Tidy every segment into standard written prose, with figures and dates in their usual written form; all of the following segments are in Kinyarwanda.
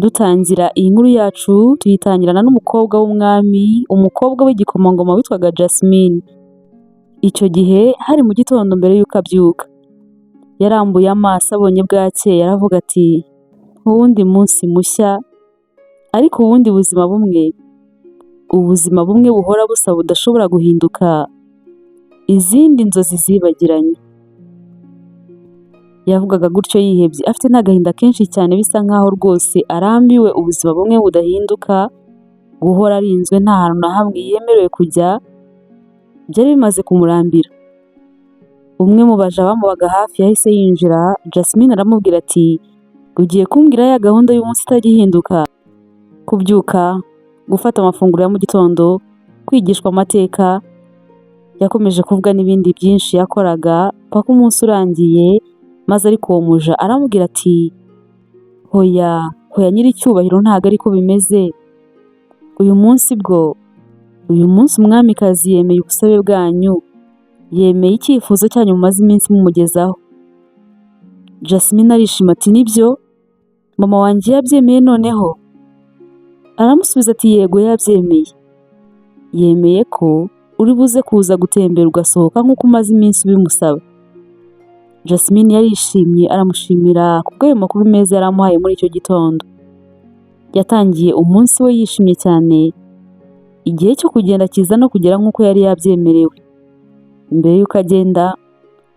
Dutangira iyi nkuru yacu tuyitangirana n'umukobwa w'umwami, umukobwa w'igikomangoma witwaga Jasmine. Icyo gihe hari mu gitondo mbere y'uko abyuka, yarambuye amaso abonye bwakeye aravuga ati uwundi munsi mushya, ariko ubundi ubuzima bumwe buhora busa budashobora guhinduka, izindi nzozi zibagiranye. Yavugaga gutyo yihebye, afite n'agahinda kenshi cyane, bisa nkaho rwose arambiwe ubuzima bumwe budahinduka, guhora arinzwe nta hantu na hamwe yemerewe kujya, byari bimaze kumurambira. Umwe mu baja bamubaga hafi yahise yinjira, Jasmine aramubwira ati ugiye kumbwira ya gahunda y'umunsi itajya ihinduka? Kubyuka, gufata amafunguro ya mu gitondo, kwigishwa amateka. Yakomeje kuvuga n'ibindi byinshi yakoraga paka umunsi urangiye, maze ariko uwo muja aramubwira ati hoya nyiricyubahiro, ntago ariko bimeze. Uyu munsi umwamikazi yemeye ubusabe bwanyu, yemeye icyifuzo cyanyu mumaze iminsi mumugezaho. Jasmine arishima ati nibyo, mama wanjye yabyemeye noneho? Aramusubiza ati yego yabyemeye, yemeye ko uri buze kuza gutembera ugasohoka nk'uko umaze iminsi ubimusaba. Jasmine yarishimye aramushimira kubw'ayo makuru meza yari amuhaye muri icyo gitondo. Yatangiye umunsi we yishimye cyane, igihe cyo kugenda kiza no kugera nk'uko yari yabyemerewe. Mbere y'uko agenda,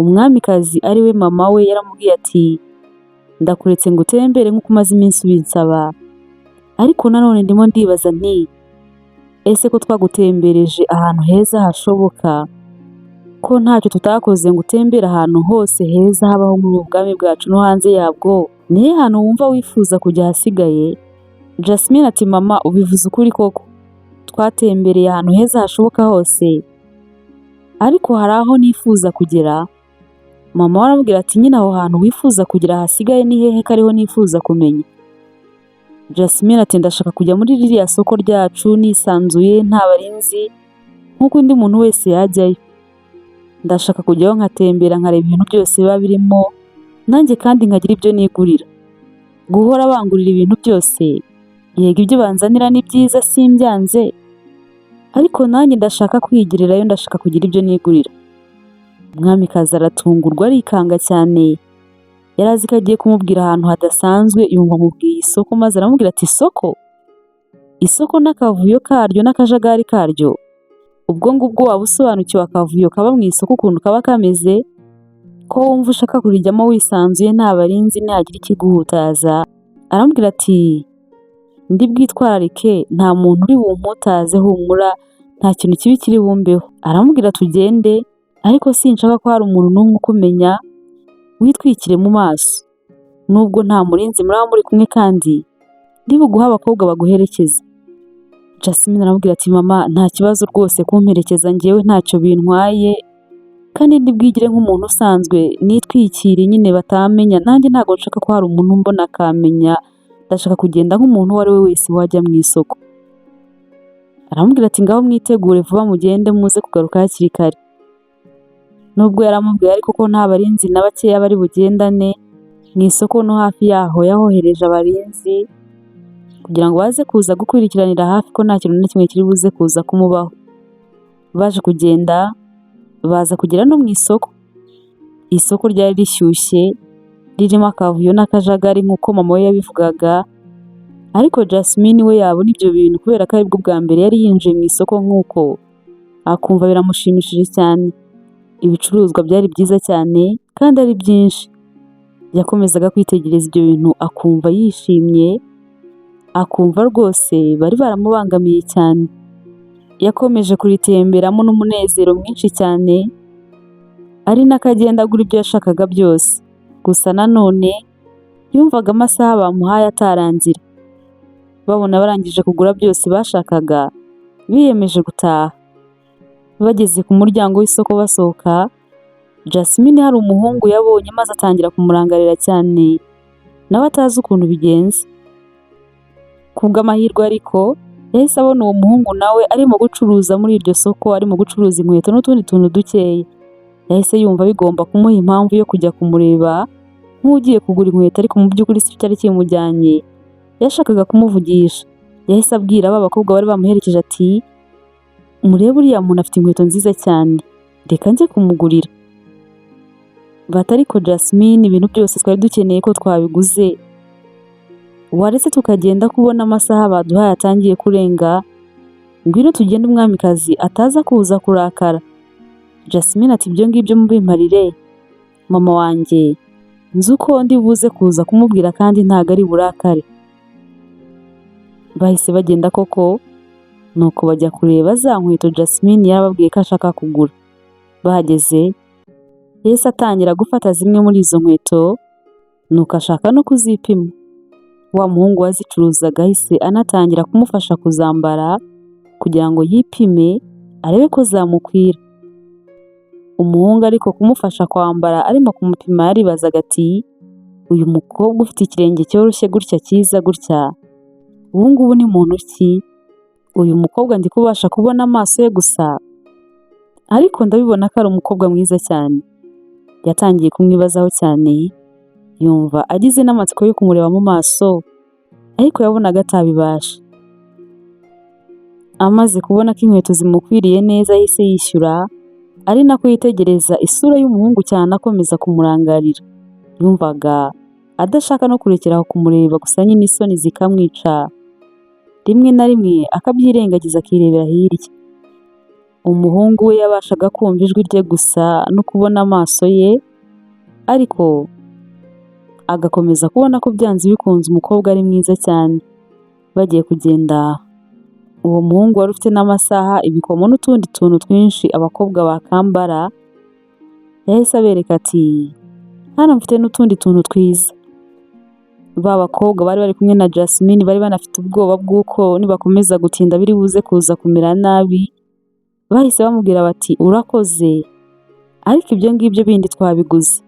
umwamikazi ari we mama we yaramubwiye ati ndakuretse ngo utembere nk'uko umaze iminsi ubinsaba, ariko nanone ndimo ndibaza nti ese ko twagutembereje ahantu heza hashoboka, ko ntacyo tutakoze ngo utembere ahantu hose heza habaho mu bwami bwacu no hanze yabwo, nihe hantu wumva wifuza kujya hasigaye? Jasmine ati mama ubivuze ukuri koko, twatembereye ahantu heza hashoboka hose, ariko hari aho nifuza kugera. Mama aramubwira ati nyine aho hantu wifuza kugera hasigaye ni hehe ko ariho nifuza kumenya? Jasmine ati ndashaka kujya muri ririya soko ryacu nisanzuye nta barinzi nk'uko undi muntu wese yajyayo. Ndashaka kujyaho nkatembera nkareba ibintu byose biba birimo, nanjye kandi nkagira ibyo nigurira. Guhora bangurira ibintu byose, yego ibyo banzanira ni byiza simbyanze, ariko nanjye ndashaka kwigirirayo, ndashaka kugira ibyo nigurira. Umwamikazi aratungurwa arikanga cyane, yari azi ko agiye kumubwira ahantu hadasanzwe, yumva amubwiye isoko maze aramubwira ati isoko n'akavuyo karyo n'akajagari karyo, ubwo ngubwo waba usobanukiwe akavuyo kaba mu isoko ukuntu kaba kameze, ko wumva ushaka kurijyamo wisanzuye nta barinzi ntihagira ikiguhutaza? Aramubwira ati ndi bwitwararike, nta muntu uri bumputaze, humura nta kintu kibi kiri bumbeho. Aramubwira tugende, ariko sinshaka ko hari umuntu n'umwe ukumenya, witwikire mu maso, nubwo nta murinzi muraba muri kumwe kandi ndi buguhe abakobwa baguherekeza. Jasmine aramubwira ati mama nta kibazo rwose kumperekeza, njyewe ntacyo bintwaye, kandi ndi bwigire nk'umuntu usanzwe, nitwikire nyine batamenya, nanjye ntabwo nshaka ko hari umuntu mbona akamenya, ndashaka kugenda nk'umuntu uwo ari we wese wajya mu isoko. Aramubwira ati ngaho mwitegure vuba mugende muze kugaruka hakiri kare. Nubwo yaramubwiye ariko ko nta barinzi na bakeya bari bugendane, mu isoko no hafi yaho yahohereje abarinzi kugira ngo baze kuza gukurikiranira hafi ko nta kintu na kimwe kiri buze kuza kumubaho. Baje kugenda baza kugera no mu isoko. Isoko ryari rishyushye, ririmo akavuyo n'akajagari nk'uko mama we yabivugaga, ariko Jasmine we yabona ibyo bintu kubera ko aribwo bwa mbere yari yinjiye mu isoko nk'uko, akumva biramushimishije cyane. Ibicuruzwa byari byiza cyane kandi ari byinshi. Yakomezaga kwitegereza ibyo bintu akumva yishimye, akumva rwose bari baramubangamiye cyane. Yakomeje kuritemberamo n'umunezero mwinshi cyane, ari n'akagenda agura ibyo yashakaga byose. Gusa nanone yumvaga amasaha bamuhaye atarangira. Babona barangije kugura byose bashakaga, biyemeje gutaha. Bageze ku muryango w'isoko basohoka, Jasmine hari umuhungu yabonye maze atangira kumurangarira cyane, nawe atazi ukuntu bigenze. Kubw'amahirwe ariko yahise abona uwo muhungu nawe arimo gucuruza muri iryo soko, arimo gucuruza inkweto n'utundi tuntu dukeya. Yahise yumva bigomba kumuha impamvu yo kujya kumureba nk'ugiye kugura inkweto, ariko mu by'ukuri si cyari kimujyanye, yashakaga kumuvugisha. Yahise abwira ba bakobwa bari bamuherekeje ati murebe uriya muntu afite inkweto nziza cyane, reka njye kumugurira. Bati ariko Jasmine, ibintu byose twari dukeneye ko twabiguze, waretse tukagenda kubona amasaha baduhaye atangiye kurenga, ngwino tugende umwamikazi ataza kuza kurakara. Jasmine ati ibyo ngibyo mubimparire mama wanjye, nzi uko ndi buze kuza kumubwira kandi ntago ari burakare. Bahise bagenda koko, nuko bajya kureba za nkweto Jasmine yarababwiye ko ashaka kugura. Bahageze yahise atangira gufata zimwe muri izo nkweto, nuko ashaka no kuzipima. Wa muhungu wazicuruzaga ahise anatangira kumufasha kuzambara kugira ngo yipime arebe ko zamukwira. Umuhungu ariko kumufasha kwambara arimo kumupima yaribazaga ati uyu mukobwa ufite ikirenge cyoroshye gutya cyiza gutya, ubu ngubu ni muntu ki? Uyu mukobwa ndi kubasha kubona amaso ye gusa, ariko ndabibona ko ari umukobwa mwiza cyane. Yatangiye kumwibazaho cyane, yumva agize n'amatsiko yo kumureba mu maso, ariko yabonaga atabibasha. Amaze kubona ko inkweto zimukwiriye neza yahise yishyura, ari nako yitegereza isura y'umuhungu cyane akomeza kumurangarira. Yumvaga adashaka no kurekeraho kumureba, gusa nyine isoni zikamwica. Rimwe na rimwe akabyirengagiza akirebera hirya. Umuhungu we yabashaga kumva ijwi rye gusa no kubona amaso ye, ariko agakomeza kubona ko byanze bikunze umukobwa ari mwiza cyane. Bagiye kugenda, uwo muhungu wari ufite n'amasaha, ibikomo n'utundi tuntu twinshi abakobwa bakambara, yahise abereka ati hano mfite n'utundi tuntu twiza. Ba bakobwa bari bari kumwe na Jasmine bari banafite ubwoba bw'uko nibakomeza gutinda biri buze kuza kumera nabi. Bahise bamubwira bati urakoze, ariko ibyo ngibyo bindi twabiguze.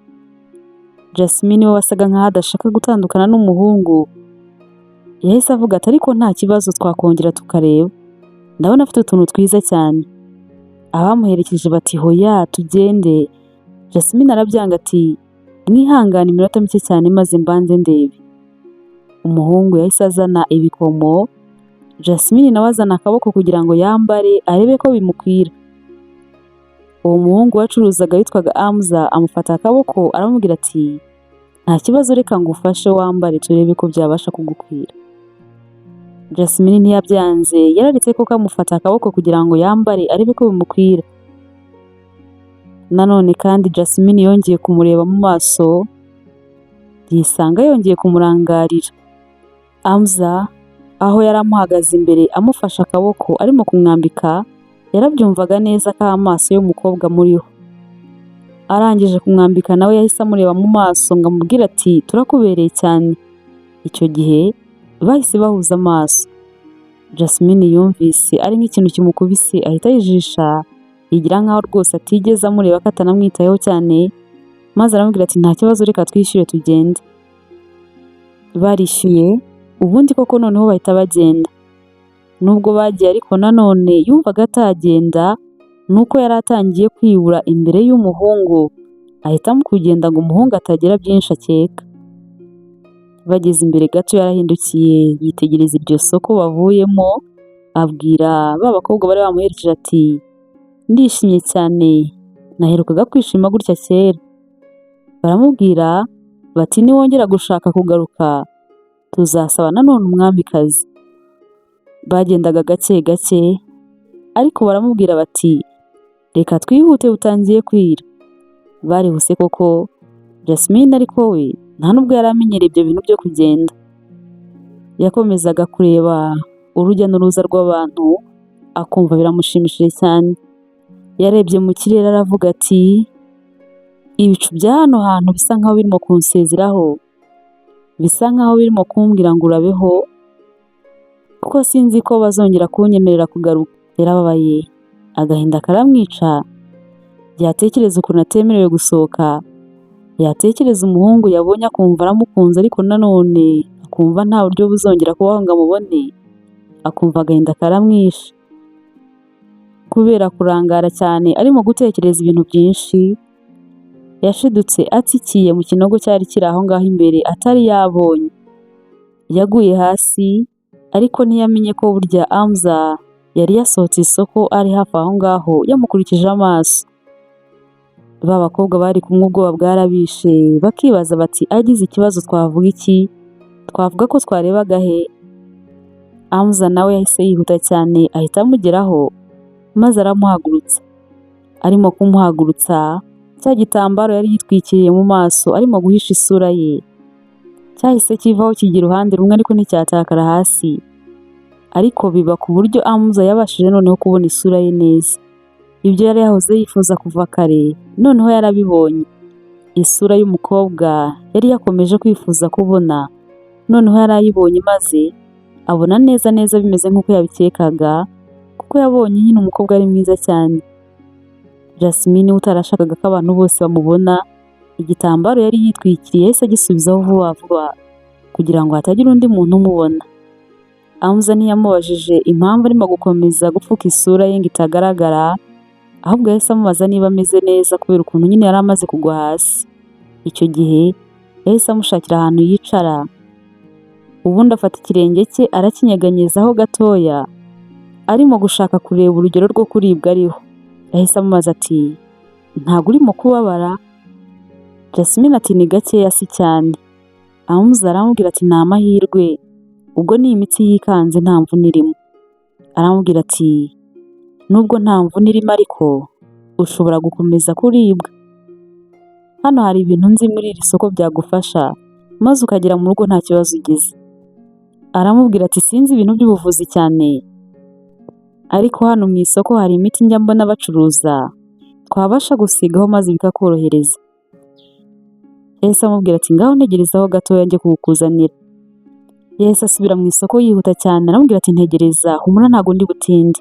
Jasmine we wasaga nkaho adashaka gutandukana n'umuhungu, yahise avuga ati ariko nta kibazo, twakongera tukareba, ndabona afite utuntu twiza cyane. Abamuherekeje bati hoya tugende. Jasmine arabyanga ati mwihangane iminota mike cyane maze mbanze ndebe. Umuhungu yahise azana ibikomo, Jasmine nawe azana akaboko kugira ngo yambare arebe ko bimukwira. Uwo muhungu wacuruzaga witwaga Amza amufata akaboko aramubwira ati nta kibazo, reka ngufashe wambare turebe ko byabasha kugukwira. Jasmine ntiyabyanze, yararetse ko kamufata akaboko kugira ngo yambare arebe ko bimukwira. Nanone kandi Jasmine yongeye kumureba mu maso, yisanga yongeye kumurangarira. Amza aho yari amuhagaze imbere amufashe akaboko arimo kumwambika, yarabyumvaga neza ko amaso y'umukobwa muriho. Arangije kumwambika nawe yahise amureba mu maso ngo amubwire ati turakubereye cyane. Icyo gihe bahise bahuza amaso. Jasmine yumvise ari nk'ikintu kimukubise ahita yijisha, yigira nkaho rwose atigeze amureba ko atanamwitayeho cyane, maze aramubwira ati nta kibazo, reka twishyure tugende. Barishyuye, ubundi koko noneho bahita bagenda. Nubwo bagiye ariko nanone yumvaga atagenda, nuko yari atangiye kwibura imbere y'umuhungu, ahitamo kugenda ngo umuhungu atagira byinshi akeka. Bageze imbere gato yarahindukiye yitegereza iryo soko bavuyemo, abwira ba bakobwa bari bamuherekeje ati ndishimye cyane, naherukaga kwishima gutya kera. Baramubwira bati niwongera gushaka kugaruka tuzasaba nanone umwamikazi. Bagendaga gake gake, ariko baramubwira bati reka twihute butangiye kwira. Barihuse koko, Jasmine ariko we nta nubwo yari amenyereye ibyo bintu byo kugenda. Yakomezaga kureba urujya n'uruza rw'abantu, akumva biramushimishije cyane. Yarebye mu kirere aravuga ati ibicu bya hano hantu bisa nkaho birimo kunsezeraho, bisa nkaho birimo kumbwira ngo urabeho, kuko sinzi ko bazongera kunyemerera kugaruka. Yarababaye, agahinda karamwica, yatekereza ukuntu atemerewe gusohoka, yatekereza umuhungu yabonye akumva aramukunze, ariko nanone akumva nta buryo buzongera kubaho ngo amubone, akumva agahinda karamwishe. Kubera kurangara cyane arimo gutekereza ibintu byinshi, yashidutse atsikiye mu kinogo cyari kiri aho ngaho imbere atari yabonye. yaguye hasi ariko ntiyamenye ko burya Hamza yari yasohotse isoko ari hafi aho ngaho yamukurikije amaso. Ba bakobwa bari kumwe ubwoba bwarabishe bakibaza bati agize ikibazo twavuga iki? Twavuga ko twarebaga he? Hamza nawe yahise yihuta cyane ahita amugeraho maze aramuhagurutsa. Arimo kumuhagurutsa cya gitambaro yari yitwikiriye mu maso arimo guhisha isura ye cyahise kivaho kigira uruhande rumwe ariko nticyatakara hasi. Ariko biba ku buryo Hamza yabashije noneho kubona isura ye neza. Ibyo yari yahoze yifuza kuva kare noneho yarabibonye. Isura y'umukobwa yari yakomeje kwifuza kubona noneho yarayibonye maze abona neza neza bimeze nk'uko yabikekaga kuko yabonye nyine umukobwa ari mwiza cyane. Jasmine utarashakaga ko abantu bose bamubona, igitambaro yari yitwikiriye yahise agisubizaho vuba vuba kugira ngo hatagira undi muntu umubona. Hamza ntiyamubajije impamvu arimo gukomeza gupfuka isura ye ngo itagaragara, ahubwo yahise amubaza niba ameze neza kubera ukuntu nyine yari amaze kugwa hasi. Icyo gihe yahise amushakira ahantu yicara, ubundi afata ikirenge cye arakinyeganyezaho gatoya arimo gushaka kureba urugero rwo kuribwa ariho. Yahise amubaza ati ntabwo urimo kubabara? Jasmine ati ni gakeya si cyane. Hamza aramubwira ati ni amahirwe, ubwo ni imitsi yikanze nta mvune irimo. Aramubwira ati nubwo nta mvune irimo ariko ushobora gukomeza kuribwa. Hano hari ibintu nzi muri iri soko byagufasha maze ukagera mu rugo nta kibazo ugize. Aramubwira ati sinzi ibintu by'ubuvuzi cyane ariko hano mu isoko hari imiti njya mbona bacuruza twabasha gusigaho maze bikakorohereza. Yahise amubwira ati ngaho ntegerezaho gatoya njye kukuzanira. Yahise asubira mu isoko yihuta cyane aramubwira ati ntegereza humura ntago ndi butinde.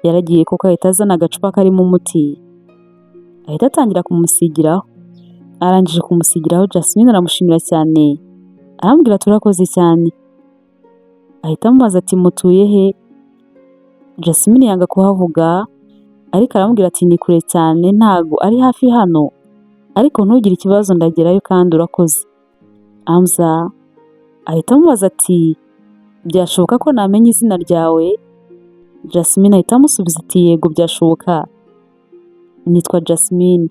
Yaragiye kuko ahita azana agacupa karimo umuti ahita atangira kumusigiraho. Arangije kumusigiraho Jasmine aramushimira cyane aramubwira turakoze cyane. Ahita amubaza ati mutuye he? Jasmine yanga kuhavuga ariko aramubwira ati ni kure cyane ntago ari hafi hano ariko ntugire ikibazo ndagerayo kandi urakoze. Hamza ahita amubaza ati byashoboka ko namenya izina ryawe? Jasmine ahita amusubiza ati yego byashoboka, nitwa Jasmine.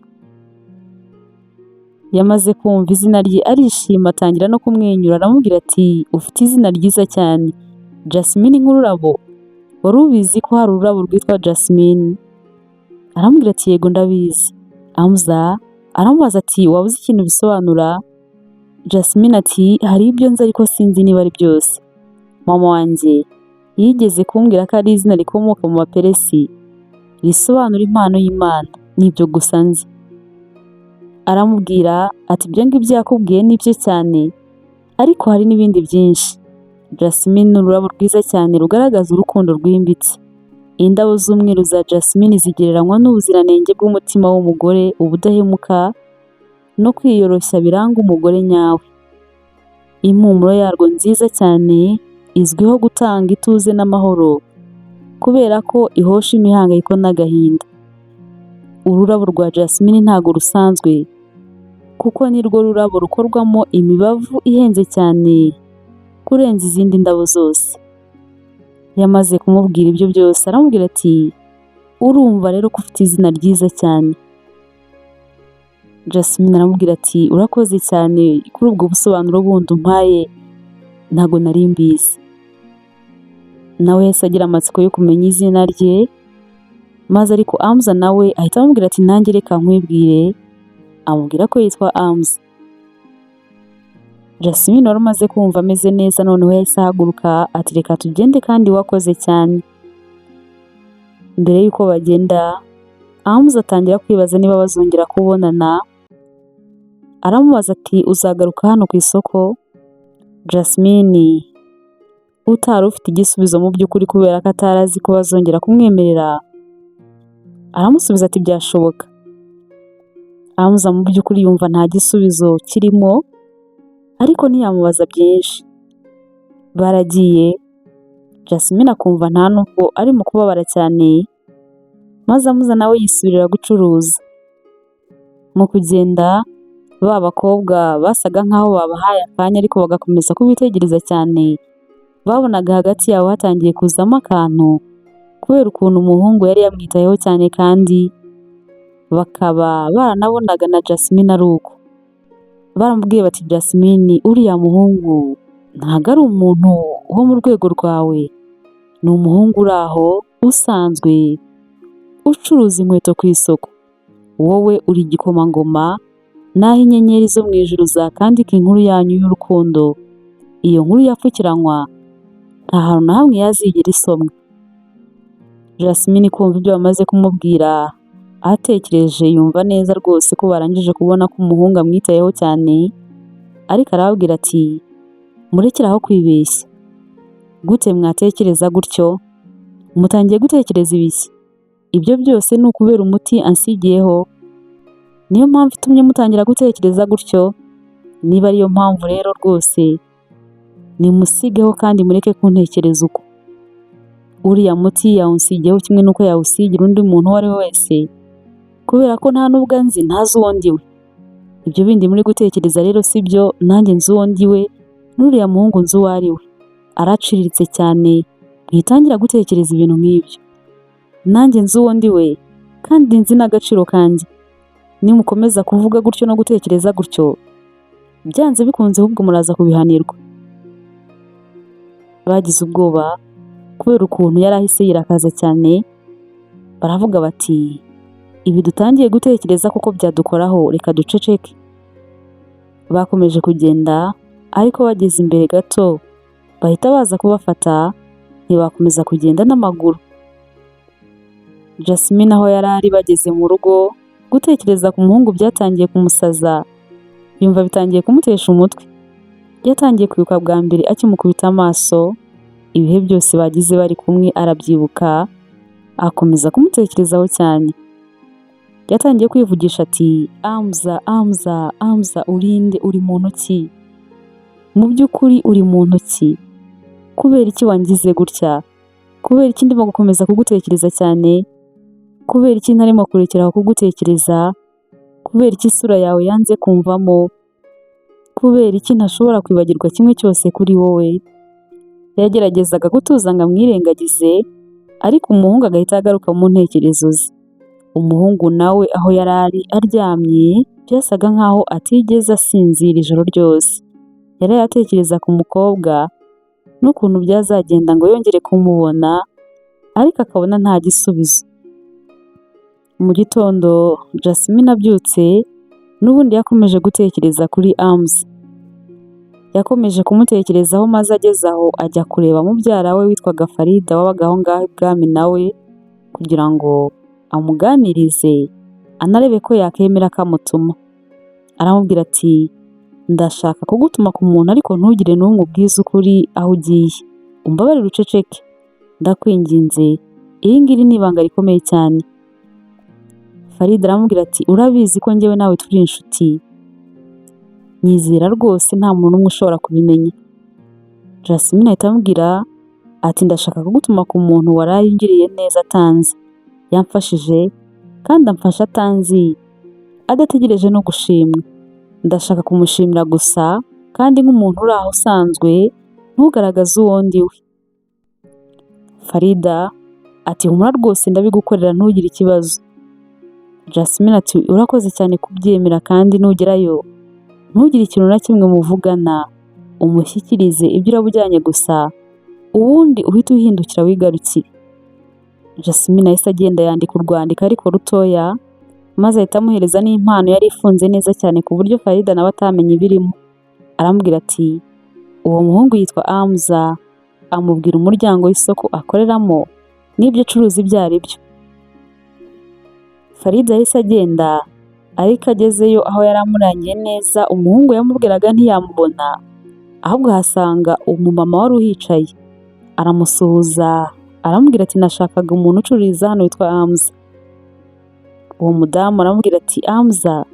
Yamaze kumva izina rye arishima atangira no kumwenyura aramubwira ati ufite izina ryiza cyane Jasmine nk'ururabo, wari ubizi ko hari ururabo rwitwa Jasmine? Aramubwira ati yego ndabizi. Hamza aramubaza ati waba uzi ikintu bisobanura? Jasmine ati hari ibyo nzi ariko sinzi niba ari byose. Mama wanjye yigeze kumbwira ko ari izina rikomoka mu baperesi risobanura impano y'Imana, nibyo gusa nzi. Aramubwira ati ibyo ngibyo yakubwiye nibyo cyane ariko hari n'ibindi byinshi. Jasmine ni ururabo rwiza cyane rugaragaza urukundo rwimbitse. Indabo z'umweru za Jasmine zigereranywa n'ubuziranenge bw'umutima w'umugore, ubudahemuka no kwiyoroshya biranga umugore nyawe. Impumuro yarwo nziza cyane izwiho gutanga ituze n'amahoro kubera ko ihosha imihangayiko n'agahinda. Ururabo rwa Jasmine ntago rusanzwe kuko ni rwo rurabo rukorwamo imibavu ihenze cyane kurenza izindi ndabo zose. Yamaze kumubwira ibyo byose aramubwira ati urumva rero ko ufite izina ryiza cyane. Jasmine aramubwira ati urakoze cyane kuri ubwo busobanuro bundi umpaye ntago nari mbizi. Nawe yahise agira amatsiko yo kumenya izina rye maze ariko Hamza nawe ahita amubwira ati nanjye reka nkwibwire, amubwira ko yitwa Hamza. Jasmine wari umaze kumva ameze neza noneho yahise ahaguruka ati reka tugende kandi wakoze cyane. Mbere y'uko bagenda Hamza atangira kwibaza niba bazongera kubonana. Aramubaza ati uzagaruka hano ku isoko? Jasmine utari ufite igisubizo mu by'ukuri kubera ko atari azi ko bazongera kumwemerera aramusubiza ati byashoboka. Hamza mu by'ukuri yumva nta gisubizo kirimo ariko ntiyamubaza byinshi. Baragiye Jasmine akumva nta nubwo arimo kubabara cyane maze Hamza nawe yisubirira gucuruza. Mu kugenda Ba bakobwa basaga nk'aho babahaye akanya ariko bagakomeza kubitegereza cyane, babonaga hagati yabo hatangiye kuzamo akantu kubera ukuntu umuhungu yari yamwitayeho cyane kandi bakaba baranabonaga na Jasmine ari uko. Baramubwiye bati Jasmine uriya muhungu ntabwo ari umuntu wo mu rwego rwawe, ni umuhungu uri aho usanzwe ucuruza inkweto ku isoko, wowe uri igikomangoma naho inyenyeri zo mu ijuru zakandika inkuru yanyu y'urukundo, iyo nkuru yapfukiranywa nta hantu na hamwe yazigera isomwa. Jasmine kumva ibyo bamaze kumubwira atekereje yumva neza rwose ko barangije kubona ko umuhungu amwitayeho cyane, ariko arababwira ati murekere aho kwibeshya, gute mwatekereza gutyo, mutangiye gutekereza ibiki? Ibyo byose ni ukubera umuti ansigiyeho, niyo mpamvu itumye mutangira gutekereza gutyo. Niba ariyo mpamvu rero rwose nimusigeho kandi mureke kuntekereza uko. Uriya muti yawunsigiyeho kimwe n'uko yawusigira undi muntu uwo ari we wese, kubera ko nta n'ubwo anzi ntazi uwo ndiwe. Ibyo bindi muri gutekereza rero si byo, nanjye nzi uwo ndiwe, n'uriya muhungu nzi uwo ari we. Araciriritse cyane, mwitangira gutekereza ibintu nk'ibyo. Nanjye nzi uwo ndiwe kandi nzi n'agaciro kanjye. Nimukomeza kuvuga gutyo no gutekereza gutyo, byanze bikunze ahubwo muraza kubihanirwa. Bagize ubwoba kubera ukuntu yari ahise yirakaza cyane, baravuga bati ibi dutangiye gutekereza kuko byadukoraho, reka duceceke. Bakomeje kugenda ariko bageze imbere gato bahita baza kubafata, ntibakomeza kugenda n'amaguru. Jasmine aho yari ari bageze mu rugo, gutekereza ku muhungu byatangiye kumusaza, yumva bitangiye kumutesha umutwe. Yatangiye kwibuka bwa mbere akimukubita amaso, ibihe byose bagize bari kumwe arabyibuka, akomeza kumutekerezaho cyane. Yatangiye kwivugisha ati Amza, Amza, Amza urinde, uri muntu ki? Mu by'ukuri uri muntu ki? Kubera iki wangize gutya? Kubera iki ndimo gukomeza kugutekereza cyane? Kubera iki ntarimo kurekeraho kugutekereza? Kubera iki isura yawe yanze kumvamo? Kubera iki ntashobora kwibagirwa kimwe cyose kuri wowe? Yageragezaga gutuza ngo amwirengagize, ariko umuhungu agahita agaruka mu ntekerezo ze. Umuhungu nawe aho yari ari aryamye, byasaga nkaho atigeze asinzira ijoro ryose. Yari yatekereza ku mukobwa n'ukuntu byazagenda ngo yongere kumubona, ariko akabona nta gisubizo. Mu gitondo Jasmine abyutse, n'ubundi yakomeje gutekereza kuri Amza. Yakomeje kumutekerezaho maze ageze aho ajya kureba mubyara we witwaga Farida wabaga aho ngaho ibwami nawe, kugira ngo amuganirize anarebe ko yakemera akamutuma. Aramubwira ati ndashaka kugutuma ku muntu ariko ntugire n'umwe ubwiza ukuri aho ugiye, umbabarire uceceke, ndakwinginze, iri ngiri ni ibanga rikomeye cyane. Farida aramubwira ati urabizi ko njyewe nawe turi inshuti, nyizera rwose nta muntu umwe ushobora kubimenya. Jasmine ahita amubwira ati ndashaka kugutuma ku muntu waraye ungiriye neza atanzi, yamfashije kandi amfasha atanzi, adategereje no gushimwa. Ndashaka kumushimira gusa kandi nk'umuntu uri aho usanzwe, ntugaragaze uwo ndiwe. Farida ati humura rwose ndabigukorera ntugire ikibazo. Jasmine ati urakoze cyane kubyemera kandi nugerayo ntugire ikintu na kimwe muvugana, umushyikirize ibyo urabujyanye gusa, ubundi uhite uhindukira wigarukire. Jasmine ahise agenda yandika urwandiko ariko rutoya, maze ahita amuhereza n'impano yari ifunze neza cyane ku buryo Farida nawe atamenye ibirimo. Aramubwira ati uwo muhungu yitwa Amza, amubwira umuryango w'isoko akoreramo n'ibyo acuruza ibyo ari byo. Farida yahise agenda, ariko agezeyo aho yari amurangiye neza, umuhungu yamubwiraga ntiyamubona, ahubwo ahasanga umumama wari uhicaye. Aramusuhuza, aramubwira ati nashakaga umuntu ucururiza hano witwa Amza. Uwo mudamu aramubwira ati Amza,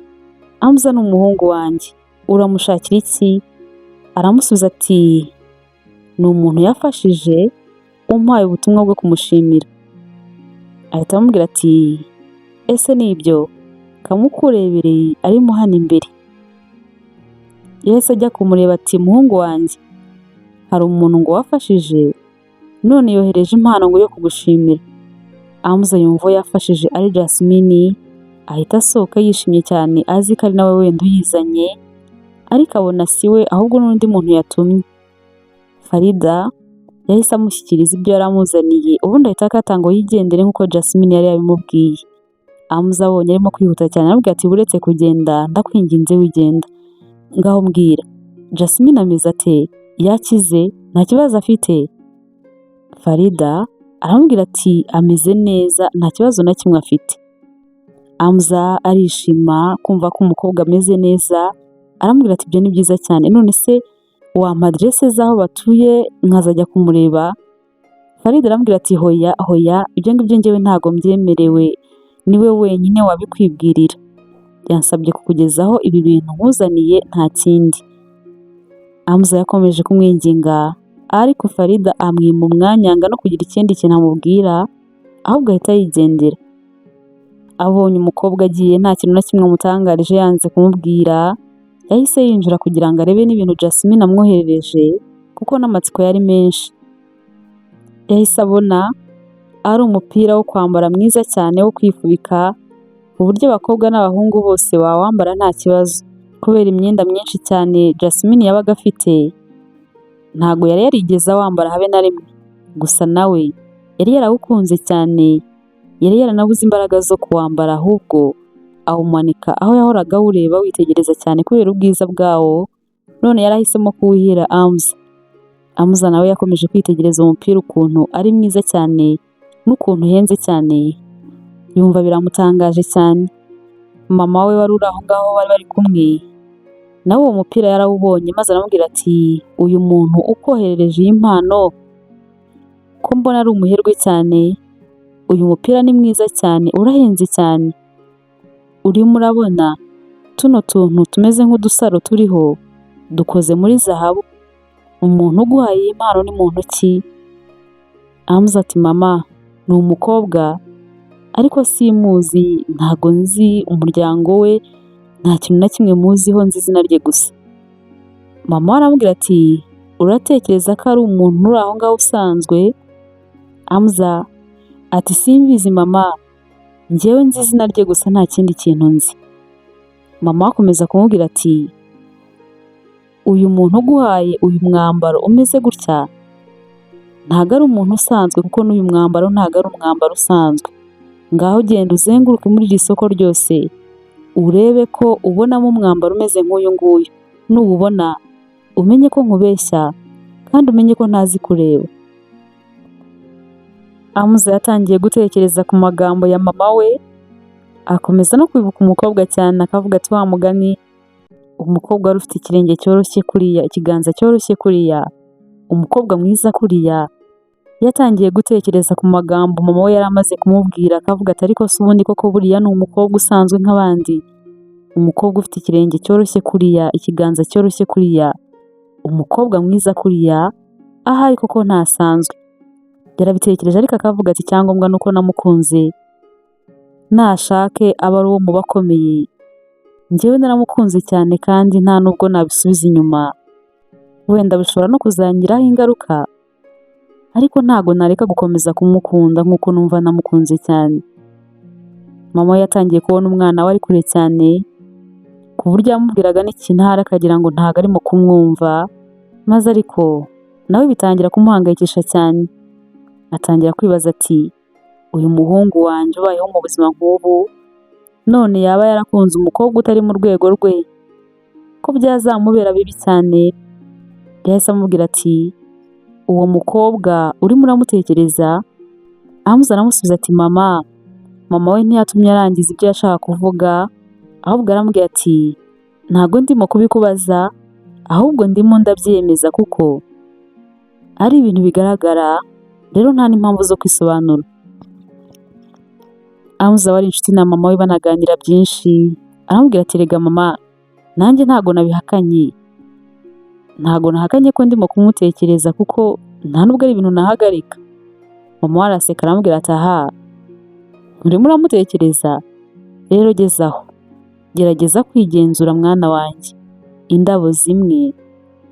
Amza ni umuhungu wanjye, uramushakira iki? Aramusubiza ati ni umuntu yafashije, umpaye ubutumwa bwo kumushimira. Ahita amubwira ati ese ni ibyo? Kamukurebereye arimo hano imbere. yahise ajya kumureba ati muhungu wanjye, hari umuntu ngo wafashije none yohereje impano ngo yo kugushimira. Hamza yumva yafashije ari Jasmine, ahita asohoka yishimye cyane azi ko ari nawe wenda uyizanye, ariko abona si we ahubwo n'undi muntu yatumye. Farida yahise amushyikiriza ibyo yari amuzaniye, ubundi ahita akata ngo yigendere nk'uko Jasmine yari yabimubwiye. Hamza abonye arimo kwihuta cyane aramubwira ati uretse kugenda ndakwinginze wigenda, ngaho mbwira Jasmine ameze ate, yakize, nta kibazo afite? Farida aramubwira ati ameze neza, nta kibazo na kimwe afite. Hamza arishima kumva ko umukobwa ameze neza, aramubwira ati ibyo ni byiza cyane, none se wampa adresse z'aho batuye nkazajya kumureba? Farida aramubwira ati hoya hoya, ibyo ngibyo njyewe ntago mbyemerewe, niwe wenyine wabikwibwirira, yansabye kukugezaho ibi bintu nkuzaniye nta kindi. Hamza yakomeje kumwinginga ariko Farida amwima umwanya yanga no kugira ikindi kintu amubwira, ahubwo ahita yigendera. Abonye umukobwa agiye nta kintu na kimwe amutangarije yanze kumubwira, yahise yinjira kugira ngo arebe n'ibintu Jasmine amwoherereje kuko n'amatsiko yari menshi. Yahise abona ari umupira wo kwambara mwiza cyane wo kwifubika, ku buryo abakobwa n'abahungu bose bawambara nta kibazo, kubera imyenda myinshi cyane Jasmine yabaga afite ntago yari yarigeze awambara habe na rimwe. Gusa nawe yari yarawukunze cyane, yari yaranabuze imbaraga zo kuwambara, ahubwo awumanika aho yahoraga awureba witegereza cyane kubera ubwiza bwawo, none yarahisemo kuwuhira Hamza. Hamza nawe yakomeje kwitegereza umupira ukuntu ari mwiza cyane n'ukuntu uhenze cyane, yumva biramutangaje cyane. Mama we wari uri aho ngaho bari bari kumwe, nawe uwo mupira yarawubonye maze aramubwira ati uyu muntu ukoherereje iyi mpano ko mbona ari umuherwe cyane, uyu mupira ni mwiza cyane, urahenze cyane, urimo urabona tuno tuntu tumeze nk'udusaro turiho dukoze muri zahabu, umuntu uguhaye iyi mpano ni muntu ki? Hamza ati mama ni umukobwa ariko simuzi, ntago nzi umuryango we, nta kintu na kimwe muziho, nzi izina rye gusa. Mama aramubwira ati uratekereza ko ari umuntu uri aho ngaho usanzwe? Hamza ati simbizi mama, njyewe nzi izina rye gusa nta kindi kintu nzi. Mama akomeza kumubwira ati uyu muntu uguhaye uyu mwambaro umeze gutya ntago ari umuntu usanzwe, kuko n'uyu mwambaro ntago ari umwambaro usanzwe, ngaho genda uzenguruke muri iri soko ryose urebe ko ubonamo umwambaro umeze nk'uyu nguyu, nuwubona umenye ko nkubeshya kandi umenye ko ntazi kureba. Hamza yatangiye gutekereza ku magambo ya mama we, akomeza no kwibuka umukobwa cyane, akavuga ati wa mugani umukobwa wari ufite ikirenge cyoroshye kuriya, ikiganza cyoroshye kuriya, umukobwa mwiza kuriya. Yatangiye gutekereza ku magambo mama we yari amaze kumubwira, akavuga ati ariko se ubundi koko buriya ni umukobwa usanzwe nk'abandi, umukobwa ufite ikirenge cyoroshye kuriya, ikiganza cyoroshye kuriya, umukobwa mwiza kuriya, ahari koko ntasanzwe. Yarabitekereje ariko akavuga ati icyangombwa nuko namukunze, nashake aba ari uwo mu bakomeye, njyewe naramukunze cyane kandi nta nubwo nabisubiza inyuma, wenda bishobora no kuzangiraho ingaruka, ariko ntago nareka gukomeza kumukunda nk'uko numva namukunze cyane. Mama we yatangiye kubona umwana we ari kure cyane, ku buryo yamubwiraga n'ikintu akagira ngo ntago arimo kumwumva, maze ariko nawe bitangira kumuhangayikisha cyane. Atangira kwibaza ati uyu muhungu wanjye ubayeho mu buzima nk'ubu, none yaba yarakunze umukobwa utari mu rwego rwe, ko byazamubera bibi cyane. Yahise amubwira ati uwo mukobwa urimo uramutekereza? Hamza aramusubiza ati mama we ntiyatumye arangiza ibyo yashaka kuvuga, ahubwo aramubwira ati ntago ndimo kubikubaza, ahubwo ndimo ndabyemeza kuko ari ibintu bigaragara, rero nta n'impamvu zo kwisobanura. Hamza wari inshuti na mama we banaganira byinshi, aramubwira ati rega mama, nanjye ntago nahakanye ko ndimo kumutekereza, kuko nta nubwo ari ibintu nahagarika. Mama we araseka aramubwira ati aha, urimo uramutekereza? Rero gezaho, gerageza kwigenzura mwana wanjye, indabo zimwe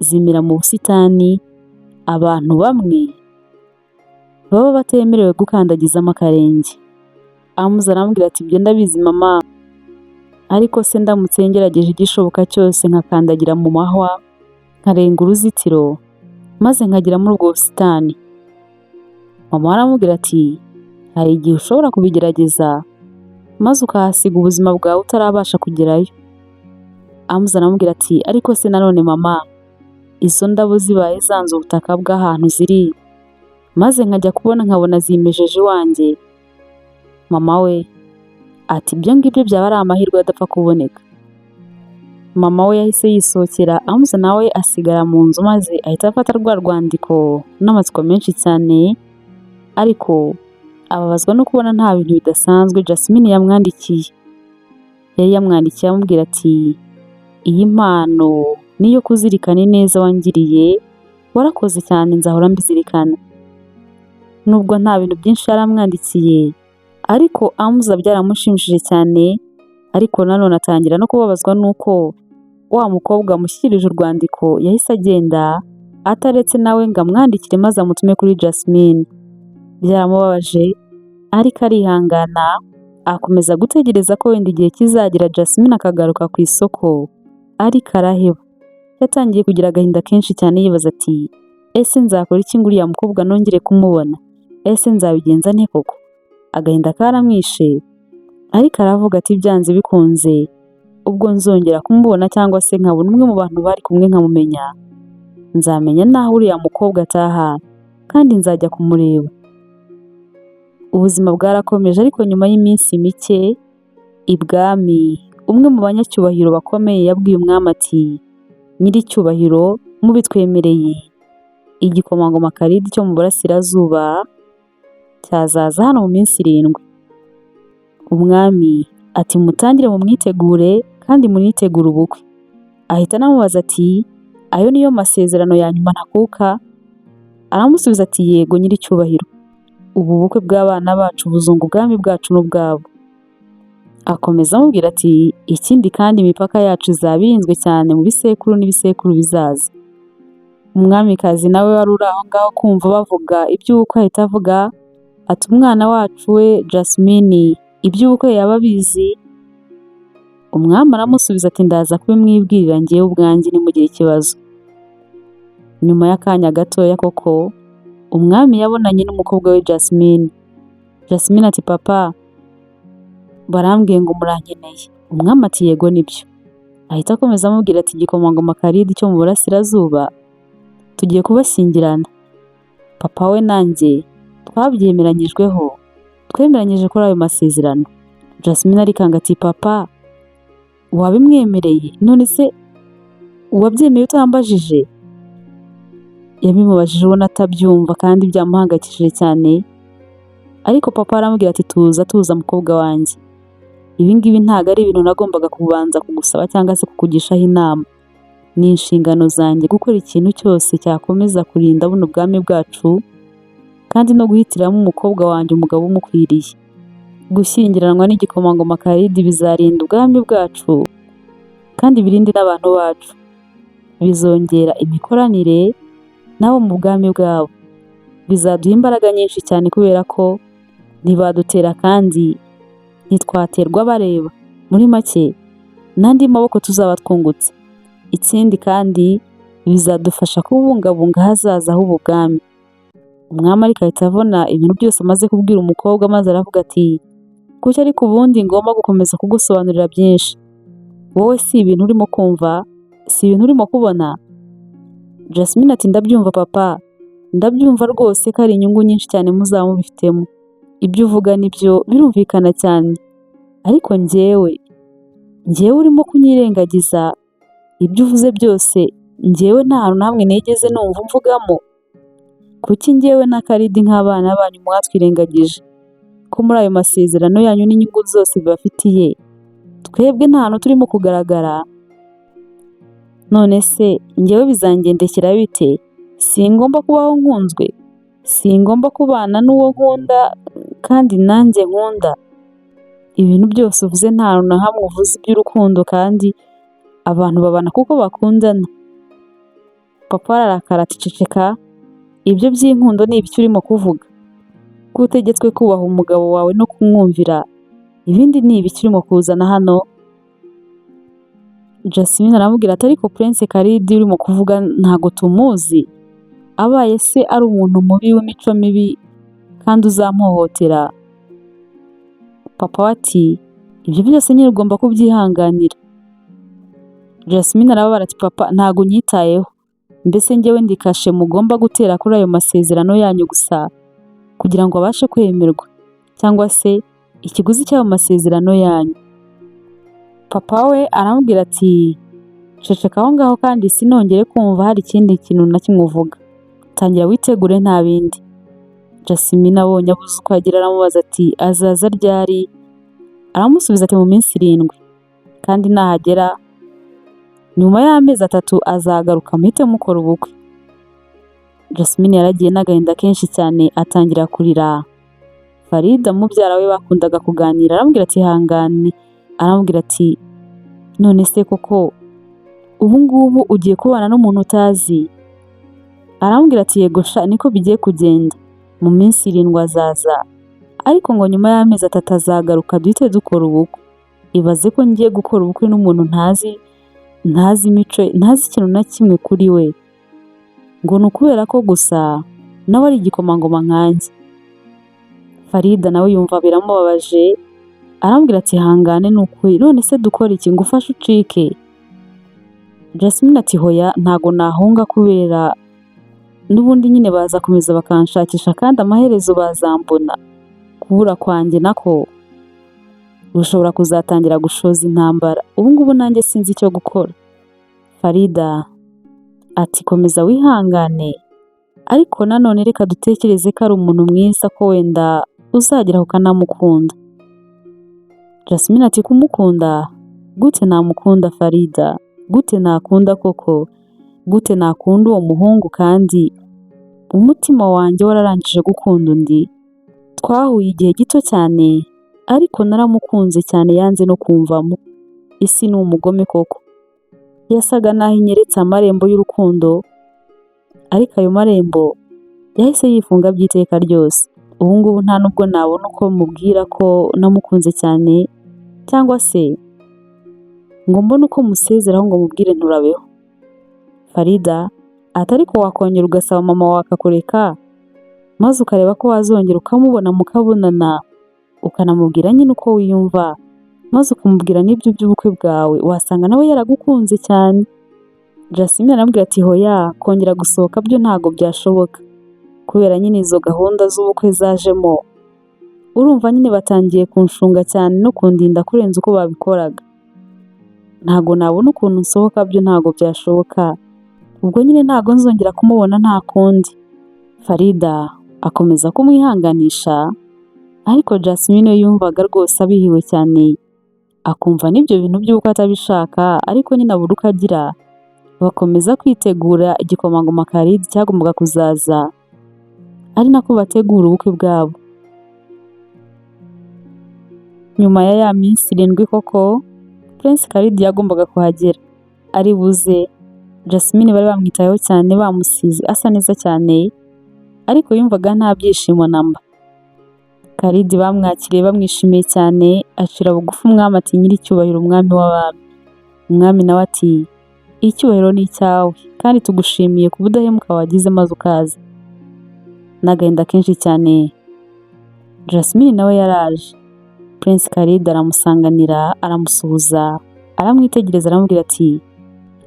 zimera mu busitani abantu bamwe baba batemerewe gukandagizamo akarenge. Amuzi aramubwira ati ibyo ndabizi mama, ariko se ndamutse ngerageje igishoboka cyose nkakandagira mu mahwa, nkarenga uruzitiro, maze nkagera muri ubwo busitani. Mama aramubwira ati hari igihe ushobora kubigerageza maze ukahasiga ubuzima bwawe utarabasha kugerayo. Amuzi aramubwira ati ariko se nanone mama, izo ndabo zibaye zanze ubutaka bw'ahantu ziri, maze nkajya kubona nkabona zimejeje iwanjye. Mama we ati ibyo ngibyo byaba ari amahirwe adapfa kuboneka. Mama we yahise yisohokera, Amuzi nawe asigara mu nzu maze ahita afata rwa rwandiko n'amatsiko menshi cyane, ariko ababazwa no kubona nta bintu bidasanzwe Jasmine yamwandikiye. Yari yamwandikiye amubwira ati iyi mpano niyo kuzirikana neza wangiriye, warakoze cyane nzahora mbizirikana. Nubwo nta bintu byinshi yaramwandikiye, ariko Amuzi byaramushimishije cyane, ariko nanone atangira no kubabazwa nuko wa mukobwa amushyikirije urwandiko yahise agenda ataretse nawe ngo amwandikire maze amutume kuri Jasmine. Byaramubabaje ariko arihangana, akomeza gutegereza ko wenda igihe kizagira Jasmine akagaruka ku isoko, ariko araheba. Yatangiye kugira agahinda kenshi cyane yibaza ati ese nzakora iki ngo uriya mukobwa nongere kumubona? Ese nzabigenza nte koko? Agahinda karamwishe, ariko aravuga ati byanze bikunze ubwo nzongera kumubona cyangwa se nkabona umwe mu bantu bari kumwe nkamumenya, nzamenya naho uriya mukobwa ataha kandi nzajya kumureba. Ubuzima bwarakomeje, ariko nyuma y'iminsi mike ibwami umwe mu banyacyubahiro bakomeye yabwiye umwami ati nyiricyubahiro mubitwemereye, igikomangoma Karidi cyo mu burasirazuba cyazaza hano mu minsi 7. Umwami ati mutangire mu mwitegure kandi munitegure ubukwe. Ahita anamubaza ati ayo niyo masezerano ya nyuma ntakuka? Aramusubiza ati yego nyiricyubahiro, ubu bukwe bw'abana bacu buzunga ubwami bwacu n'ubwabo. Akomeza amubwira ati ikindi kandi imipaka yacu izaba irinzwe cyane mu bisekuru n'ibisekuru bizaza. Umwamikazi nawe wari uri aho ngaho kumva bavuga iby'ubukwe ahita avuga ati umwana wacu we Jasmine iby'ubukwe yaba abizi? Umwami aramusubiza ati ndaza kubimwibwirira njyewe ubwanjye nimugire ikibazo. Nyuma y'akanya gatoya koko umwami yabonanye n'umukobwa we Jasmine. Jasmine ati papa, barambwiye ngo murankeneye. Umwami ati yego nibyo. Ahita akomeza amubwira ati igikomangoma Karidi cyo mu burasirazuba tugiye kubashyingirana. Papa we nanjye twabyemeranyijweho, twemeranyije kuri ayo masezerano. Jasmine arikanga ati papa wabimwemereye? None se wabyemeye utambajije? Yabimubajije ubona atabyumva kandi byamuhangayikishije cyane, ariko papa aramubwira ati tuza mukobwa wanjye, ibi ngibi ntabwo ari ibintu nagombaga kubanza kugusaba cyangwa se kukugishaho inama. Ni inshingano zanjye gukora ikintu cyose cyakomeza kurinda buno bwami bwacu kandi no guhitiramo umukobwa wanjye umugabo umukwiriye. Gushyingiranwa n'igikomangoma Karidi bizarinda ubwami bwacu kandi birinde n'abantu bacu, bizongera imikoranire nabo mu bwami bwabo, bizaduha imbaraga nyinshi cyane kubera ko ntibadutera kandi ntitwaterwa bareba. Muri make n'andi maboko tuzaba twungutse. Ikindi kandi bizadufasha kubungabunga ahazaza h'ubu bwami. Umwami ariko ahita abona ibintu byose amaze kubwira umukobwa maze aravuga ati kuki ariko ubundi ngomba gukomeza kugusobanurira byinshi? Wowe si ibintu urimo kumva, si ibintu urimo kubona? Jasmine ati ndabyumva papa, ndabyumva rwose ko ari inyungu nyinshi cyane muzaba mubifitemo. Ibyo uvuga nibyo birumvikana cyane, ariko njyewe urimo kunyirengagiza. Ibyo uvuze byose njyewe nta hantu namwe negeze numva mvugamo. Kuki njyewe na Karidi nk'abana banyu mwatwirengagije ko muri ayo masezerano yanyu n'inyungu zose bibafitiye twebwe nta hantu turimo kugaragara? None se njyewe bizangendekera bite? Singomba kubaho nkunzwe? Singomba kubana n'uwo nkunda kandi nanjye nkunda? Ibintu byose uvuze nta hantu na hamwe uvuze iby'urukundo kandi abantu babana kuko bakundana. Papa ararakara ati ceceka, ibyo by'inkundo ni ibiki urimo kuvuga? Ko utegetswe kubaha umugabo wawe no kumwumvira, ibindi ni ibiki urimo kuzana hano? Jasmine aramubwira ati ariko Prince Khalid urimo kuvuga ntago tumuzi, abaye se ari umuntu mubi w'imico mibi kandi uzamuhohotera. Papa ati ibyo byose nyine ugomba kubyihanganira. Jasmine arababara ati papa ntago nyitayeho, mbese njyewe ndikashe mugomba gutera kuri ayo masezerano yanyu gusa kugira ngo abashe kwemerwa, cyangwa se ikiguzi cy'ayo masezerano yanyu. Papa we aramubwira ati ceceka aho ngaho kandi sinongere kumva hari ikindi kintu na kimwe uvuga, tangira witegure nta bindi. Jasmine abonye abuze uko agira aramubaza ati azaza ryari? Aramusubiza ati mu minsi 7, kandi nahagera nyuma y'amezi 3 azagaruka muhite mukora ubukwe. Jasmine yaragiye n'agahinda kenshi cyane atangira kurira. Farida mubyara we bakundaga kuganira aramubwira ati hangane, aramubwira ati none se koko ubu ngubu ugiye kubana n'umuntu utazi? Aramubwira ati yego sha niko bigiye kugenda, mu minsi 7 azaza, ariko ngo nyuma y'amezi 3 azagaruka duhite dukora ubukwe. Ibaze ko ngiye gukora ubukwe n'umuntu ntazi imico, ntazi ikintu na kimwe kuri we, ngo ni ukubera ko gusa nawe ari igikomangoma nkanjye. Farida nawe yumva biramubabaje, aramubwira ati hangane ni ukuri, none se dukora iki ngo ufashe ucike? Jasmine ati hoya ntago nahunga kubera n'ubundi nyine bazakomeza bakanshakisha kandi amaherezo bazambona. Kubura kwanjye nako rushobora kuzatangira gushoza intambara, ubu ngubu nanjye sinzi icyo gukora. Farida ati komeza wihangane, ariko nanone reka dutekereze ko ari umuntu mwiza, ko wenda uzageraho ukanamukunda. Jasmine ati kumukunda gute? Namukunda Farida, gute nakunda koko? Gute nakunda uwo muhungu kandi umutima wanjye wararangije gukunda undi? Twahuye igihe gito cyane ariko naramukunze cyane, yanze no kumvamo. Isi ni umugome koko. Yasaga naho inyeretse amarembo y'urukundo, ariko ayo marembo yahise yifunga by'iteka ryose. Ubu ngubu nta nubwo nabona uko mubwira ko namukunze cyane, cyangwa se ngo mbone uko musezeraho ngo mubwire nturabeho. Farida ati ariko wakongera ugasaba mama wawe akakureka, maze ukareba ko wazongera ukamubona mukabonana, ukanamubwira nyine uko wiyumva, maze ukamubwira n'ibyo by'ubukwe bwawe, wasanga nawe yaragukunze cyane. Jasmine aramubwira ati hoya kongera gusohoka byo ntago byashoboka, kubera nyine izo gahunda z'ubukwe zajemo. Urumva nyine batangiye kunshunga cyane no kundinda kurenza uko babikoraga. Ntago nabona ukuntu nsohoka, byo ntago byashoboka, ubwo nyine ntago nzongera kumubona nta kundi. Farida akomeza kumwihanganisha, ariko Jasmine yumvaga rwose abihiwe cyane, akumva n'ibyo bintu by'uko atabishaka, ariko nyine abura uko agira. Bakomeza kwitegura igikomangoma Khalid cyagombaga kuzaza, ari nako bategura ubukwe bwabo. Nyuma ya minsi 7 koko Prince Khalid yagombaga kuhagera, ari buze. Jasmine bari bamwitayeho cyane, bamusize asa neza cyane, ariko yumvaga nta byishimo namba. Khalid bamwakiriye bamwishimiye cyane, acira bugufi umwami ati nyiricyubahiro umwami w'abami. Umwami nawe ati icyubahiro ni icyawe kandi tugushimiye ku budahemuka wagize maze ukaza. N'agahinda kenshi cyane Jasmine nawe yaraje. Prince Khalid aramusanganira, aramusuhuza, aramwitegereza, aramubwira ati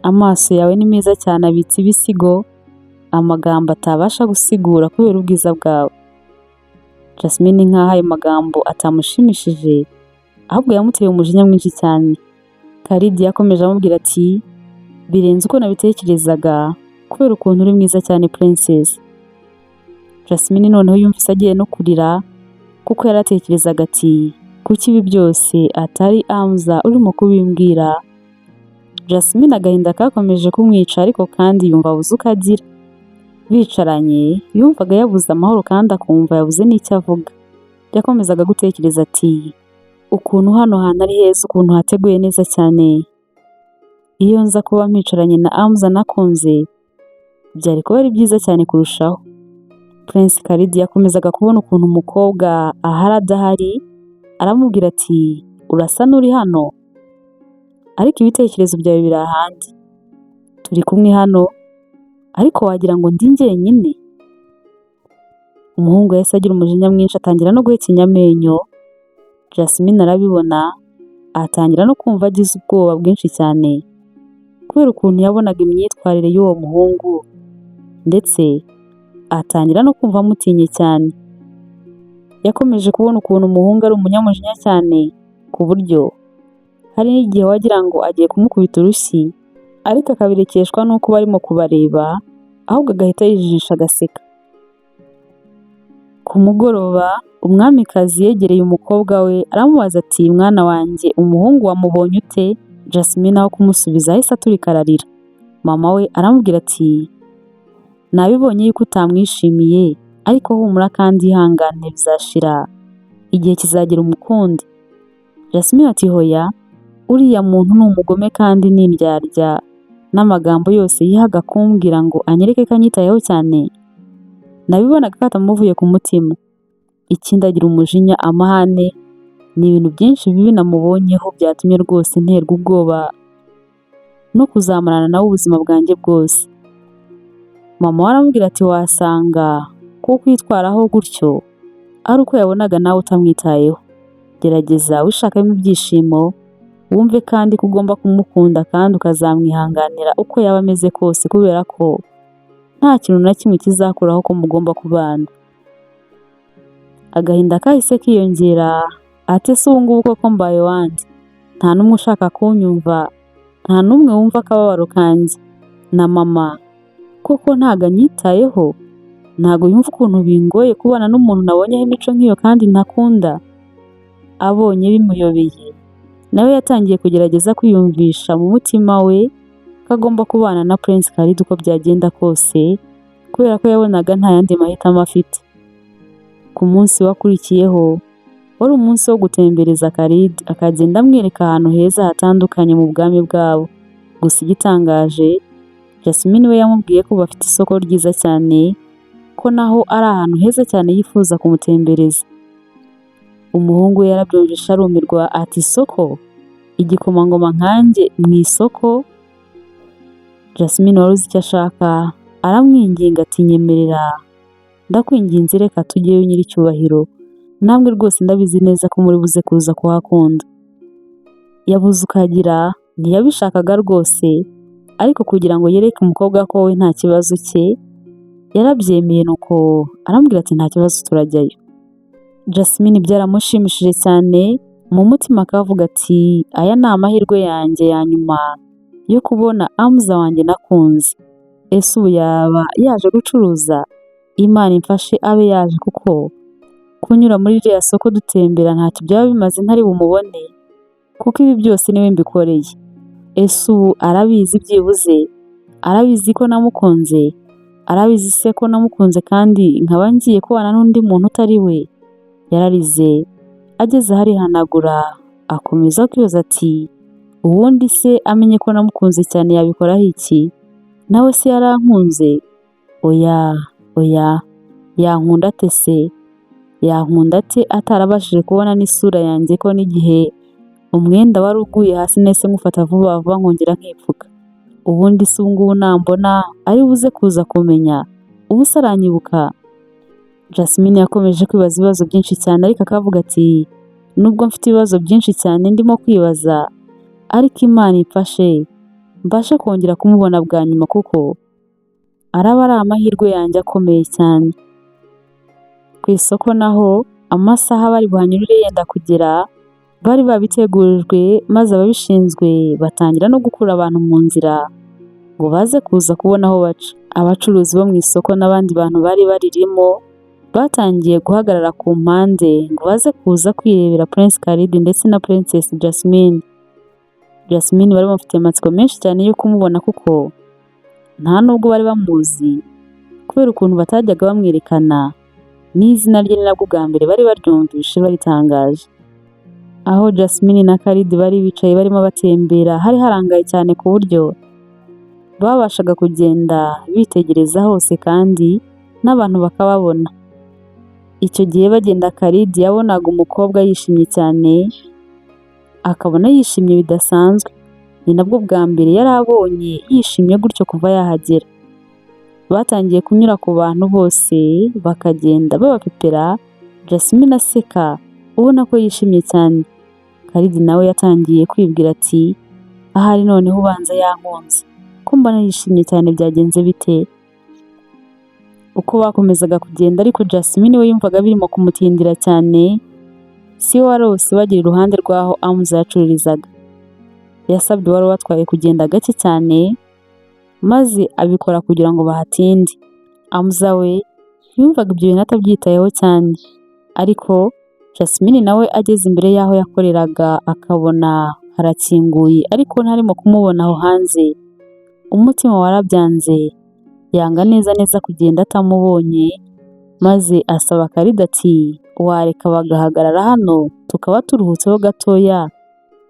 amaso yawe ni meza cyane, abitse ibisigo amagambo atabasha gusigura kubera ubwiza bwawe. Jasmine nkaho ayo magambo atamushimishije, ahubwo yamuteye umujinya mwinshi cyane. Khalid yakomeje amubwira ati birenze uko nabitekerezaga kubera ukuntu uri mwiza cyane princess. Jasmine noneho yumvise agiye no kurira, kuko yaratekerezaga ati kuki ibi byose atari Amza urimo kubimbwira. Jasmine agahinda kakomeje kumwica, ariko kandi yumva abuze uko agira. Bicaranye yumvaga yabuze amahoro kandi akumva yabuze n'icyo avuga. Yakomezaga gutekereza ati ukuntu hano hantu ari heza, ukuntu hateguye neza cyane. iyo nza kuba mpicaranye na Amza nakunze byari kuba ari byiza cyane kurushaho. Prince Khalid yakomezaga kubona ukuntu umukobwa ahari adahari, aramubwira ati urasa n'uri hano ariko ibitekerezo byawe biri ahandi, turi kumwe hano ariko wagira ngo ndi njyenyine. Umuhungu yahise agira umujinya mwinshi atangira no guhekenya amenyo. Jasmine arabibona atangira no kumva agize ubwoba bwinshi cyane kubera ukuntu yabonaga imyitwarire y'uwo muhungu, ndetse atangira no kumva amutinye cyane. Yakomeje kubona ukuntu umuhungu ari umunyamujinya cyane ku buryo hari n'igihe wagira ngo agiye kumukubita urushyi, ariko akabirekeshwa n'uko barimo kubareba, ahubwo agahita yijijisha agaseka. Ku mugoroba umwamikazi yegereye umukobwa we aramubaza ati mwana wanjye umuhungu wamubonye ute? Jasmine aho kumusubiza ahise aturika ararira. Mama we aramubwira ati nabibonye yuko utamwishimiye ariko humura kandi ihangane bizashira, igihe kizagera umukunde. Jasmine ati hoya, uriya muntu ni umugome kandi ni indyarya, n'amagambo yose yihaga kumbwira ngo anyereke ko anyitayeho cyane nabibonaga ko atamuvuye ku mutima. Ikindi agira umujinya, amahane, ni ibintu byinshi bibi namubonyeho byatumye rwose nterwa ubwoba no kuzamarana nawe ubuzima bwanjye bwose. Mama we aramubwira ati wasanga ko kwitwaraho gutyo ari uko yabonaga nawe utamwitayeho. Gerageza wishakamo ibyishimo, wumve kandi ko ugomba kumukunda kandi ukazamwihanganira uko yaba ameze kose, kubera ko nta kintu na kimwe kizakuraho ko mugomba kubana. Agahinda kahise kiyongera, ati se ubu ngubu koko mbaye wande, nta n'umwe ushaka kunyumva, nta n'umwe wumva akababaro kanjye, na mama koko ntago anyitayeho, ntago yumva ukuntu bingoye kubana n'umuntu nabonyeho imico nk'iyo kandi ntakunda. Abonye bimuyobeye, nawe yatangiye kugerageza kwiyumvisha mu mutima we ko agomba kubana na Prince Khalid uko byagenda kose, kubera ko yabonaga nta yandi mahitamo afite. Ku munsi wakurikiyeho wari umunsi wo gutembereza Khalid, akagenda amwereka ahantu heza hatandukanye mu bwami bwabo. Gusa igitangaje, Jasmine we yamubwiye ko bafite isoko ryiza cyane, ko naho ari ahantu heza cyane yifuza kumutembereza. Umuhungu we yarabyumvishe arumirwa ati isoko? Igikomangoma nkanjye mu isoko? Jasmine wari uzi icyo ashaka aramwinginga ati nyemerera, ndakwinginze reka tujyeyo nyiricyubahiro, namwe rwose ndabizi neza ko muri buze kuza kuhakunda. Yabuze ukagira ntiyabishakaga rwose, ariko kugira ngo yereke umukobwa ko we nta kibazo cye, yarabyemeye nuko aramubwira ati nta kibazo turajyayo. Jasmine byaramushimishije cyane, mu mutima akavuga ati aya ni amahirwe yanjye ya nyuma yo kubona Amza wanjye nakunze. Ese ubu yaba yaje gucuruza? Imana imfashe abe yaje, kuko kunyura muri iriya soko dutembera ntacyo byaba bimaze ntari bumubone, kuko ibi byose niwe mbikoreye. Ese ubu arabizi byibuze? Arabizi ko namukunze? Arabizi se ko namukunze kandi nkaba ngiye kubana n'undi muntu utari we? Yararize, ageze aharihanagura, akomeza kwibaza ati ubundi se amenye ko namukunze cyane yabikoraho iki? Nawe se yarankunze? Oya, yankunda ate se? Yankunda ate atarabashije kubona n'isura yanjye ko n'igihe umwenda wari uguye hasi nahise ngufata vuba vuba nkongera nkipfuka? Ubundi se ubu ngubu nambona ari buze kuza kumenya, ubu se aranyibuka? Jasmine yakomeje kwibaza ibibazo byinshi cyane, ariko akavuga ati nubwo mfite ibibazo byinshi cyane ndimo kwibaza, ariko Imana imfashe mbashe kongera kumubona bwa nyuma, kuko araba ari amahirwe yanjye akomeye cyane. Ku isoko naho amasaha bari buhanyurire yenda kugera, bari babitegurijwe, maze ababishinzwe batangira no gukura abantu mu nzira ngo baze kuza kubona aho baca. Abacuruzi bo mu isoko n'abandi bantu bari baririmo batangiye guhagarara ku mpande ngo baze kuza kwirebera Prince Khalid ndetse na Princess Jasmine. Jasmine bari bafite amatsiko menshi cyane yo kumubona, kuko nta nubwo bari bamuzi kubera ukuntu batajyaga bamwerekana, n'izina rye ni nabwo bwa mbere bari baryumvishe baritangaje. aho Jasmine na Khalid bari bicaye barimo batembera hari harangaye cyane ku buryo babashaga kugenda bitegereza hose kandi n'abantu bakababona. Icyo gihe bagenda Khalid yabonaga umukobwa yishimye cyane, akabona yishimye bidasanzwe. Ni nabwo bwa mbere yari abonye yishimye gutyo kuva yahagera. Batangiye kunyura ku bantu bose bakagenda babapepera, Jasmine aseka ubona ko yishimye cyane. Khalid nawe yatangiye kwibwira ati ahari noneho ubanza yankunze, ko mbona yishimye cyane byagenze bite? Uko bakomezaga kugenda ariko Jasmine we yumvaga birimo kumutindira cyane, si we warose bagera iruhande rw'aho Amuza yacururizaga. Yasabye uwari watwaye kugenda gake cyane maze abikora kugira ngo bahatinde. Amuza we yumvaga ibyo bintu atabyitayeho cyane, ariko Jasmine nawe ageze imbere y'aho yakoreraga akabona harakinguye ariko ntarimo kumubona aho hanze, umutima warabyanze, yanga neza neza kugenda atamubonye, maze asaba Khalid ati wareka bagahagarara hano tukaba turuhutseho gatoya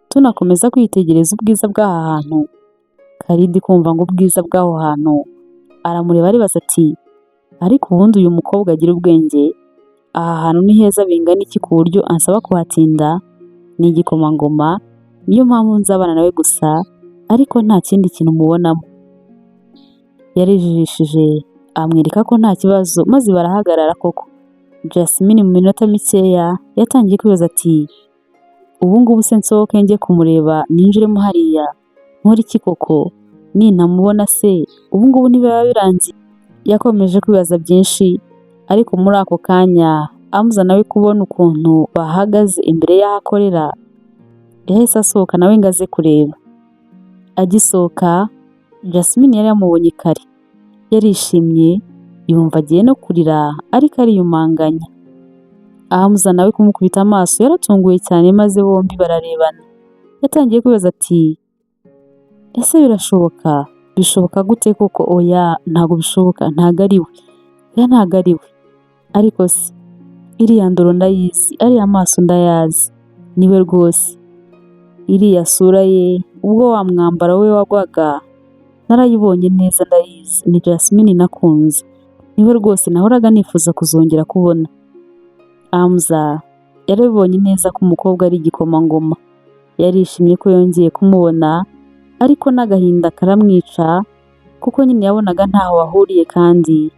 tunakomeza kwitegereza ubwiza bw'aha hantu. Khalid kumva ngo ubwiza bw'aho hantu aramureba aribaza ati ariko ubundi uyu mukobwa agira ubwenge, aha hantu ni heza bingana iki ku buryo ansaba kuhatinda? Ni igikomangoma, niyo mpamvu nzabana nawe gusa ariko nta kindi kintu mubonamo. Yarijijishije amwereka ko nta kibazo maze barahagarara koko. Jasmine mu minota mikeya yatangiye kwibaza ati ubu ngubu se nsohoke njye kumureba ninjiremo hariya nkora iki koko? Nintamubona se ubu ngubu nibiba birangiye? Yakomeje kwibaza byinshi, ariko muri ako kanya Amuza nawe kubona ukuntu bahagaze imbere y'aho akorera, yahise asohoka nawe ngo aze kureba. Agisohoka Jasmine yari yamubonye kare, yarishimye yumva agiye no kurira ariko ariyumanganya. Amuza nawe kumukubita amaso yaratunguwe cyane maze bombi bararebana. Yatangiye kwibaza ati ese birashoboka? Bishoboka gute koko? Oya ntabwo bishoboka, ntabwo ari we, ntabwo ari we. Ariko se iriya ndoro ndayizi, ariya maso ndayazi, niwe rwose. Iriya sura ye ubwo wa mwambaro we wagwaga narayibonye neza ndayizi, ni Jasmine nakunze, niwe rwose nahoraga nifuza kuzongera kubona. Amuza yarabibonye neza ko umukobwa ari igikomangoma, yarishimye ko yongeye kumubona ariko n'agahinda karamwica kuko nyine yabonaga ntaho bahuriye kandi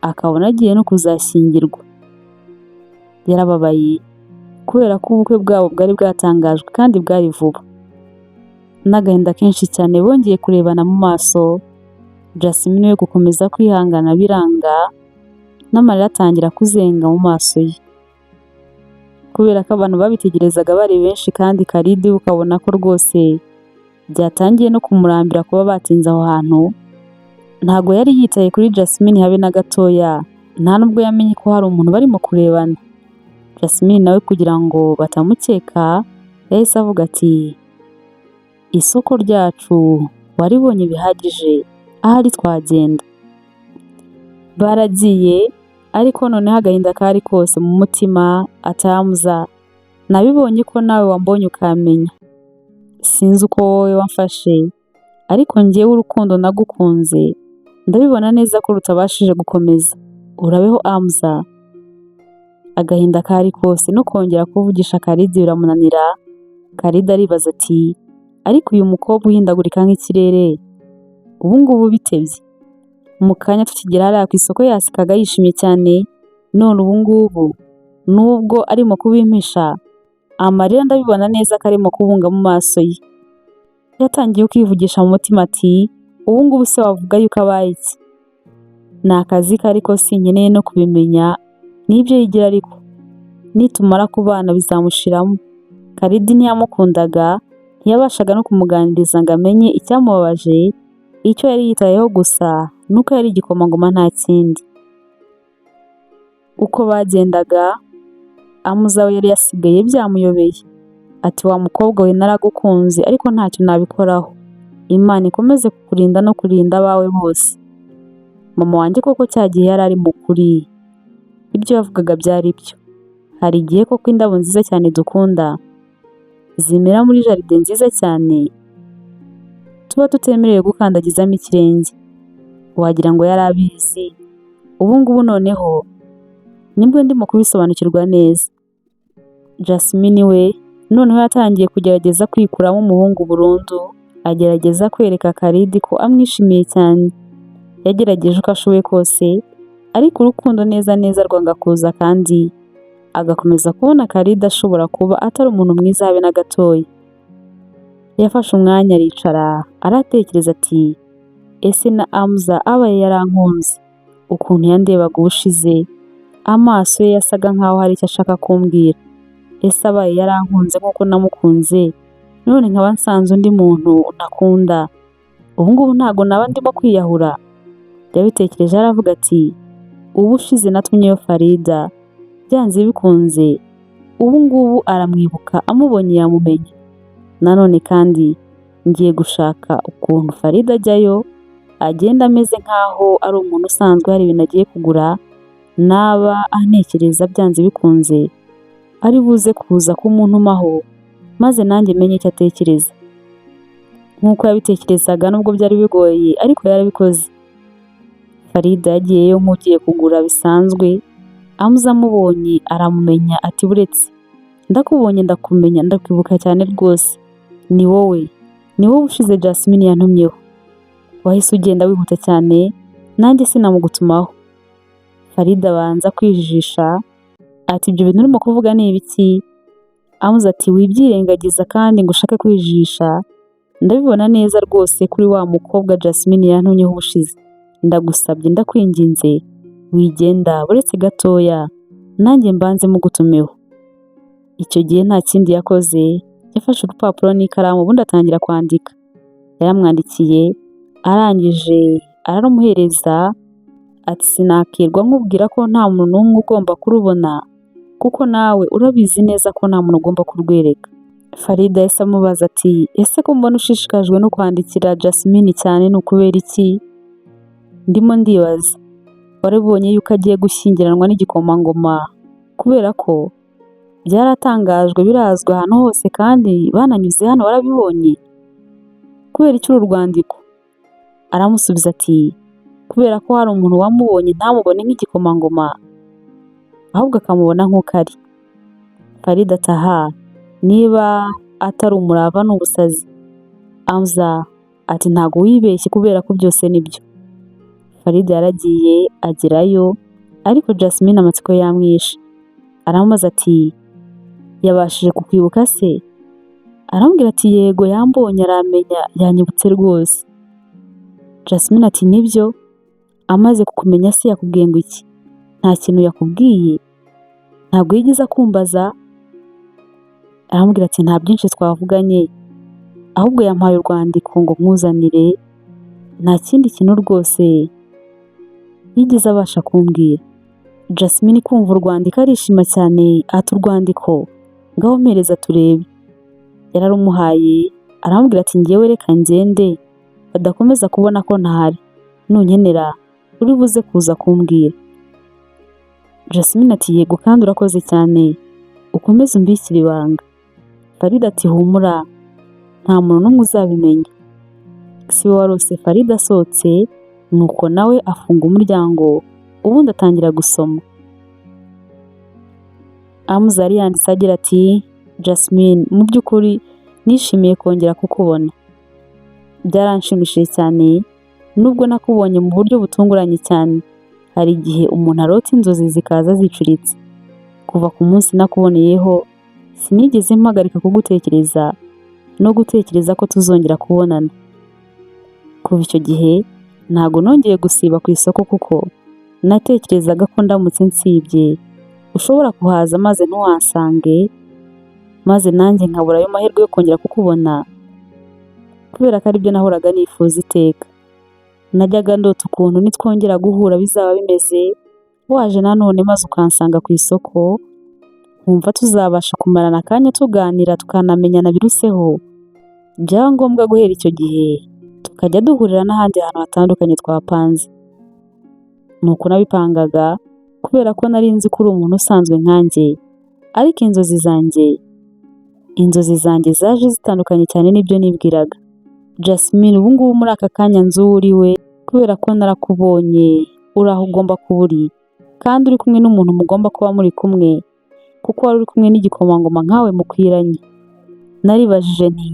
akabona agiye no kuzashyingirwa. Yarababaye kubera ko ubukwe bwabo bwari bwatangajwe kandi bwari vuba. N'agahinda kenshi cyane bongeye kurebana mu maso, Jasmine we gukomeza kwihangana biranga, n'amarira atangira kuzenga mu maso ye. Kubera ko abantu babitegerezaga bari benshi kandi Khalid ukabona ko rwose byatangiye no kumurambira kuba batinze aho hantu, ntago yari yitaye kuri Jasmine habe na gatoya, nta nubwo yamenye ko hari umuntu barimo kurebana. Jasmine nawe kugira ngo batamukeka yahise avuga ati isoko ryacu waribonye bihagije, ahari twagenda. Baragiye ariko noneho agahinda kari kose mu mutima. Amuza nabibonye ko nawe wambonye ukamenya, sinzi uko wowe wamfashe ariko njyewe urukundo nagukunze ndabibona neza ko rutabashije gukomeza, urabeho Amuza. Agahinda kari kose no kongera kuvugisha Khalid biramunanira. Khalid aribaza ati ariko uyu mukobwa uhindagurika nk'ikirere ubu ngubu bitebye, mu kanya tukigera hariya ku isoko yasekaga yishimye cyane, none ubu ngubu nubwo arimo kubimpisha amarira ndabibona neza ko arimo kubunga mu maso ye. Yatangiye kwivugisha mu mutima ati ubu ngubu se wavuga yuko abaye iki? Ni akazi ke ariko sinkeneye no kubimenya, nibyo yigira ariko nitumara kubana bizamushiramo. Khalid ntiyamukundaga, ntiyabashaga no kumuganiriza ngo amenye icyamubabaje, icyo yari yitayeho gusa nuko yari igikomangoma nta kindi. Uko bagendaga Amuza we yari yasigaye byamuyobeye, ati wa mukobwa we naragukunze ariko ntacyo nabikoraho, Imana ikomeze kukurinda no kurinda abawe bose. Mama wanjye koko cya gihe yari ari mukuri, ibyo yavugaga byari byo. Hari igihe koko indabo nziza cyane dukunda zimera muri jaride nziza cyane tuba tutemerewe gukandagizamo ikirenge. Wagira ngo yari abizi, ubu ngubu noneho nibwo ndimo kubisobanukirwa neza. Jasmine we noneho yatangiye kugerageza kwikuramo umuhungu burundu, agerageza kwereka Khalid ko amwishimiye cyane. Yagerageje uko ashoboye kose, ariko urukundo neza neza rwanga kuza, kandi agakomeza kubona Khalid ashobora kuba atari umuntu mwiza habe na gatoya. Yafashe umwanya aricara aratekereza ati ese na Amza abaye yarankunze ukuntu yandebaga ubushize, amaso ye yasaga nkaho hari icyo ashaka kumbwira. Ese abaye yarankunze nk'uko namukunze, none nkaba nsanze undi muntu ntakunda, ubu ngubu ntago naba ndimo kwiyahura? Yabitekereje aravuga ati ubushize natumyeyo Farida, byanze bikunze ubu ngubu aramwibuka, amubonye yamumenya. Nanone kandi ngiye gushaka ukuntu Farida ajyayo, agenda ameze nkaho ari umuntu usanzwe, hari ibintu agiye kugura, naba antekereza byanze bikunze ari buze kuza kumuntumaho, maze nanjye menye icyo atekereza. Nk'uko yabitekerezaga nubwo byari bigoye, ariko yarabikoze. Farida yagiyeyo nk'ugiye kugura bisanzwe, Amza amubonye aramumenya ati buretse, ndakubonye ndakumenya, ndakwibuka cyane rwose, ni wowe ushize Jasmine yantumyeho, wahise ugenda wihuta cyane, nanjye sinamugutumaho. Farida abanza kwijijisha ati ibyo bintu urimo kuvuga ni ibiki? Amza ati wibyirengagiza kandi ngo ushake kwijijisha, ndabibona neza rwose kuri wa mukobwa Jasmine yantumyeho ubushize. Ndagusabye ndakwinginze wigenda, buretse gatoya nanjye mbanze mugutumeho. Icyo gihe nta kindi yakoze, yafashe urupapuro n'ikaramu ubundi atangira kwandika. Yaramwandikiye, arangije ararumuhereza ati sinakirwa nkubwira ko nta muntu n'umwe ugomba kurubona, kuko nawe urabizi neza ko nta muntu ugomba kurwereka. Farida yahise amubaza ati ese ko mbona ushishikajwe no kwandikira Jasmine cyane, ni ukubera iki? Ndimo ndibaza, warabonye yuko agiye gushyingiranwa n'igikomangoma, kubera ko byaratangajwe birazwi ahantu hose kandi bananyuze hano, warabibonye? Kubera iki uru rwandiko? Aramusubiza ati kubera ko hari umuntu wamubonye ntamubone nk'igikomangoma, ahubwo akamubona nk'uko ari. Farida ati aha, niba atari umurava ni ubusazi. Amza ati ntago wibeshye kubera ko byose nibyo. Farida yaragiye agerayo, ariko Jasmine amatsiko yamwishe. Aramubaza ati yabashije kukwibuka se? Aramubwira ati yego, yambonye aramenya, yanyibutse rwose. Jasmine ati nibyo, amaze kukumenya se yakubwiye ngo iki? Nta kintu yakubwiye? Ntabwo yigeze akumbaza? Aramubwira ati nta byinshi twavuganye, ahubwo yampaye urwandiko ngo nkuzanire, nta kindi kintu rwose yigeze abasha kumbwira. Jasmine kumva urwandiko arishima cyane, ati urwandiko ngaho mpereza turebe. Yararumuhaye, aramubwira ati ngewe reka ngende, badakomeza kubona ko ntahari, nunkenera uri buze kuza kumbwira. Jasmine ati yego kandi urakoze cyane, ukomeze umbikire ibanga. Farida ati humura, nta muntu n'umwe uzabimenya. Si we warose Farida asohotse, nuko nawe afunga umuryango, ubundi atangira gusoma. Amza yari yanditse agira ati Jasmine, mu by'ukuri nishimiye kongera kukubona. Byaranshimishije cyane, nubwo nakubonye mu buryo butunguranye cyane. Hari igihe umuntu arota inzozi zikaza zicuritse. Kuva ku munsi nakuboneyeho, sinigeze mpagarika kugutekereza no gutekereza ko tuzongera kubonana. Kuva icyo gihe ntago nongeye gusiba ku isoko, kuko natekerezaga ko ndamutse nsibye ushobora kuhaza maze ntuhasange, maze nanjye nkabura ayo mahirwe yo kongera kukubona, kubera ko aribyo nahoraga nifuza iteka. Najyaga ndota ukuntu nitwongera guhura bizaba bimeze, waje nanone maze ukansanga ku isoko, nkumva tuzabasha kumarana akanya tuganira tukanamenyana biruseho. Byaba ngombwa guhera icyo gihe tukajya duhurira n'ahandi hantu hatandukanye twapanze. Nuko nabipangaga, kubera ko nari nzi ko uri umuntu usanzwe nkanjye, ariko inzozi zanjye inzozi zanjye zaje zitandukanye cyane n'ibyo nibwiraga. Jasmine, ubu ngubu muri aka kanya nzi uwo uri we kubera ko narakubonye uri aho ugomba kuba uri, kandi uri kumwe n'umuntu mugomba kuba muri kumwe, kuko wari uri kumwe n'igikomangoma nkawe mukwiranye. Naribajije nti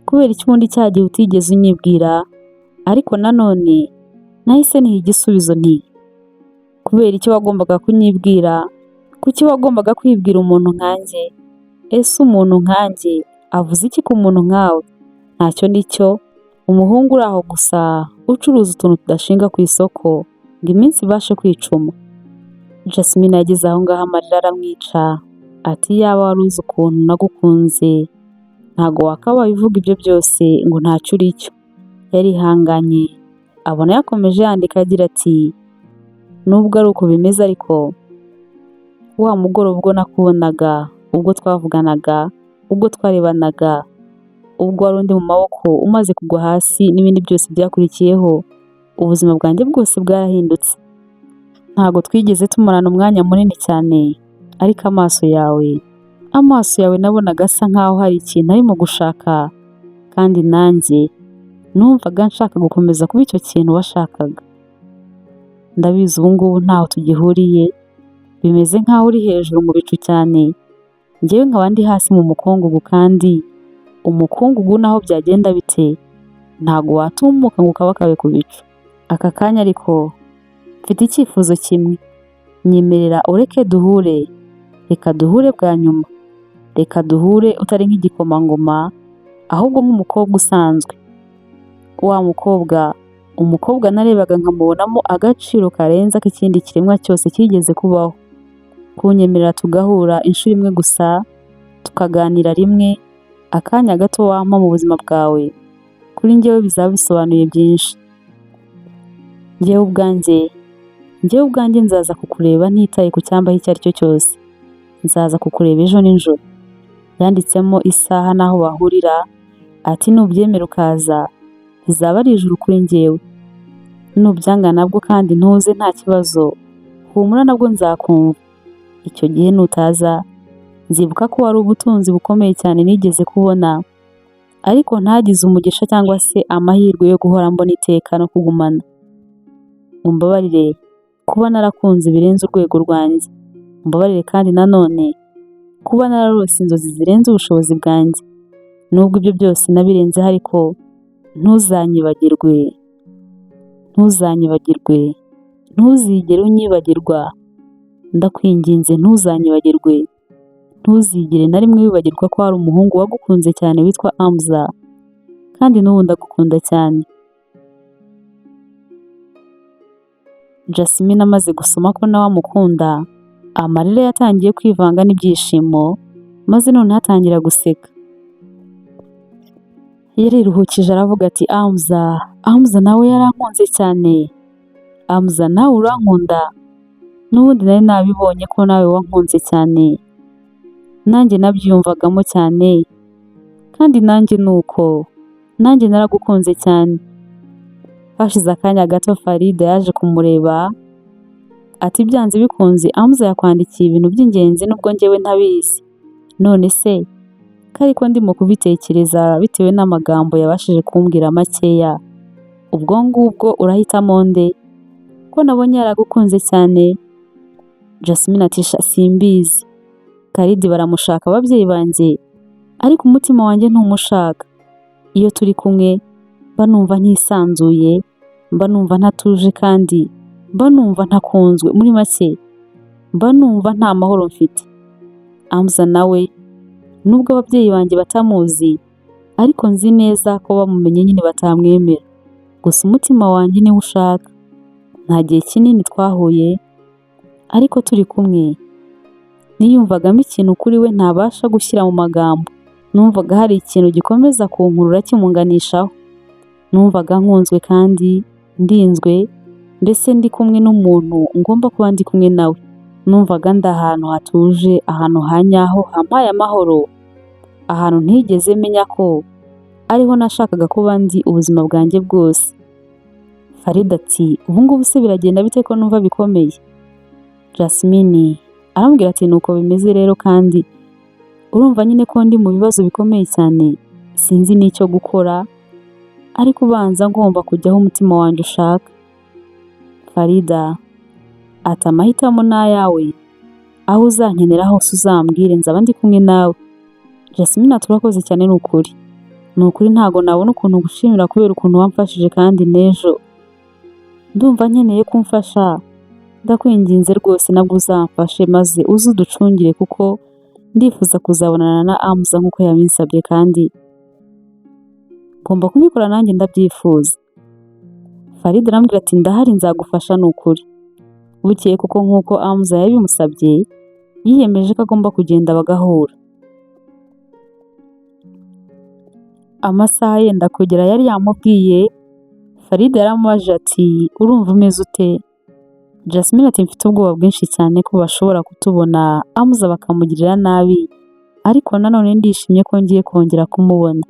kubera iki ubundi cya gihe utigeze unyibwira, ariko nanone nahise niha igisubizo nti kubera icyo wagombaga kunyibwira, kuki wagombaga kwibwira umuntu nkanjye? Ese umuntu nkanjye avuze iki ku muntu nkawe? Ntacyo ndicyo, umuhungu uri aho gusa ucuruza utuntu tudashinga ku isoko ngo iminsi ibashe kwicuma. Jasmine yageze aho ngaho amarira aramwica, ati yaba wari uzi ukuntu nagukunze ntago wakabaye uvuga ibyo byose ngo ntacyo uri cyo. Yarihanganye abona yakomeje yandika agira ati nubwo ari uko bimeze ariko wa mugoroba ubwo nakubonaga, ubwo twavuganaga, ubwo twarebanaga, ubwo wari undi mu maboko umaze kugwa hasi n'ibindi byose byakurikiyeho, ubuzima bwanjye bwose bwarahindutse. Ntago twigeze tumarana umwanya munini cyane, ariko amaso yawe nabonaga asa nkaho hari ikintu arimo gushaka, kandi nanjye numvaga nshaka gukomeza kuba icyo kintu washakaga. Ndabizi ubu ngubu ntaho tugihuriye, bimeze nkaho uri hejuru mu bicu cyane, njyewe nkaba ndi hasi mu mukungugu, kandi umukungugu naho byagenda bite ntago watumuka ngo ukabakabe ku bicu. Aka kanya ariko mfite icyifuzo kimwe, nyemerera ureke duhure, reka duhure bwa nyuma, reka duhure utari nk'igikomangoma ahubwo nk'umukobwa usanzwe. Wa umukobwa narebaga nkamubonamo agaciro karenze ak'ikindi kiremwa cyose kigeze kubaho. Kunyemerera tugahura inshuro imwe gusa, tukaganira rimwe, akanya gato wampa mu buzima bwawe, kuri njyewe bizaba bisobanuye byinshi. Njyewe ubwanjye nzaza kukureba ntitaye ku cyambaho icyo ari cyo cyose. Nzaza kukureba ejo nijoro. Yanditsemo isaha n'aho bahurira, ati nubyemera ukaza bizaba ari ijuru kuri njyewe. Nubyanga nabwo kandi ntuze nta kibazo, humura nabwo nzakumva. Icyo gihe nutaza nzibuka ko wari ubutunzi bukomeye cyane nigeze kubona, ariko ntagize umugisha cyangwa se amahirwe yo guhora mbona iteka no kugumana. Umbabarire kuba narakunze birenze urwego rwanjye, umbabarire kandi nanone kuba nararose inzozi zirenze ubushobozi bwanjye. Nubwo ibyo byose nabirenzeho ariko ntuzanyibagirwe, ntuzigere unyibagirwa, ndakwinginze ntuzanyibagirwe. Ntuzigere na rimwe wibagirwa ko hari umuhungu wagukunze cyane witwa Amza, kandi n'ubu ndagukunda cyane. Jasmine amaze gusoma ko nawe amukunda, amarira yatangiye kwivanga n'ibyishimo, maze noneho atangira guseka. Yariruhukije aravuga ati Amza nawe yarankunze cyane, Amza nawe urankunda, n'ubundi nari nabibonye ko nawe wankunze cyane, nanjye nabyiyumvagamo cyane, kandi nanjye nuko, nanjye naragukunze cyane. Hashize akanya gato Farida yaje kumureba, ati byanze bikunze Amza yakwandikiye ibintu by'ingenzi nubwo njyewe ntabizi. None se ko ariko ndimo kubitekereza bitewe n'amagambo yabashije kumbwira makeya, ubwo ngubwo urahitamo nde? Ko nabonye yaragukunze cyane. Jasmine ati simbizi, Karidi baramushaka ababyeyi banjye, ariko umutima wanjye ntumushaka. Iyo turi kumwe mba numva ntisanzuye, mba numva ntatuje, kandi mba numva ntakunzwe. Muri make mba numva nta mahoro mfite. Amza nawe nubwo ababyeyi banjye batamuzi, ariko nzi neza ko bamumenye nyine batamwemera, gusa umutima wanjye niwe ushaka. Nta gihe kinini twahuye, ariko turi kumwe niyumvagamo ikintu kuri we ntabasha gushyira mu magambo. Numvaga hari ikintu gikomeza kunkurura kimunganishaho. Numvaga nkunzwe kandi ndinzwe, mbese ndi kumwe n'umuntu ngomba kuba ndi kumwe nawe. Numvaga ndi ahantu hatuje, ahantu hanyaho hampaye amahoro, ahantu ntigeze menya ko ariho nashakaga kuba ndi ubuzima bwanjye bwose. Farida ati ubu ngubu se biragenda bite ko numva bikomeye? Jasmine arambwira ati nuko bimeze rero, kandi urumva nyine ko ndi mu bibazo bikomeye cyane, sinzi n'icyo gukora, ariko ubanza ngomba kujya aho umutima wanjye ushaka. Farida ati amahitamo ni ayawe, aho uzankenera hose uzambwire nzaba ndi kumwe nawe. Jasmine ati urakoze cyane ni ukuri ntago nabona ukuntu gushimira kubera ukuntu wamfashije kandi n'ejo ndumva nkeneye kumfasha, ndakwinginze rwose nabwo uzamfashe maze uze uducungire kuko ndifuza kuzabonana na Amza nk'uko yabinsabye kandi ngomba kubikora nanjye ndabyifuza. Farida arambwira ati ndahari nzagufasha ni ukuri. Bukeye kuko nk'uko Amza yabimusabye yiyemeje ko agomba kugenda bagahura. Amasaha yenda kugera yari yamubwiye, Farida yaramubajije ati urumva umeze ute? Jasmine ati mfite ubwoba bwinshi cyane ko bashobora kutubona Amza bakamugirira nabi, ariko nanone ndishimye ko ngiye kongera kumubona.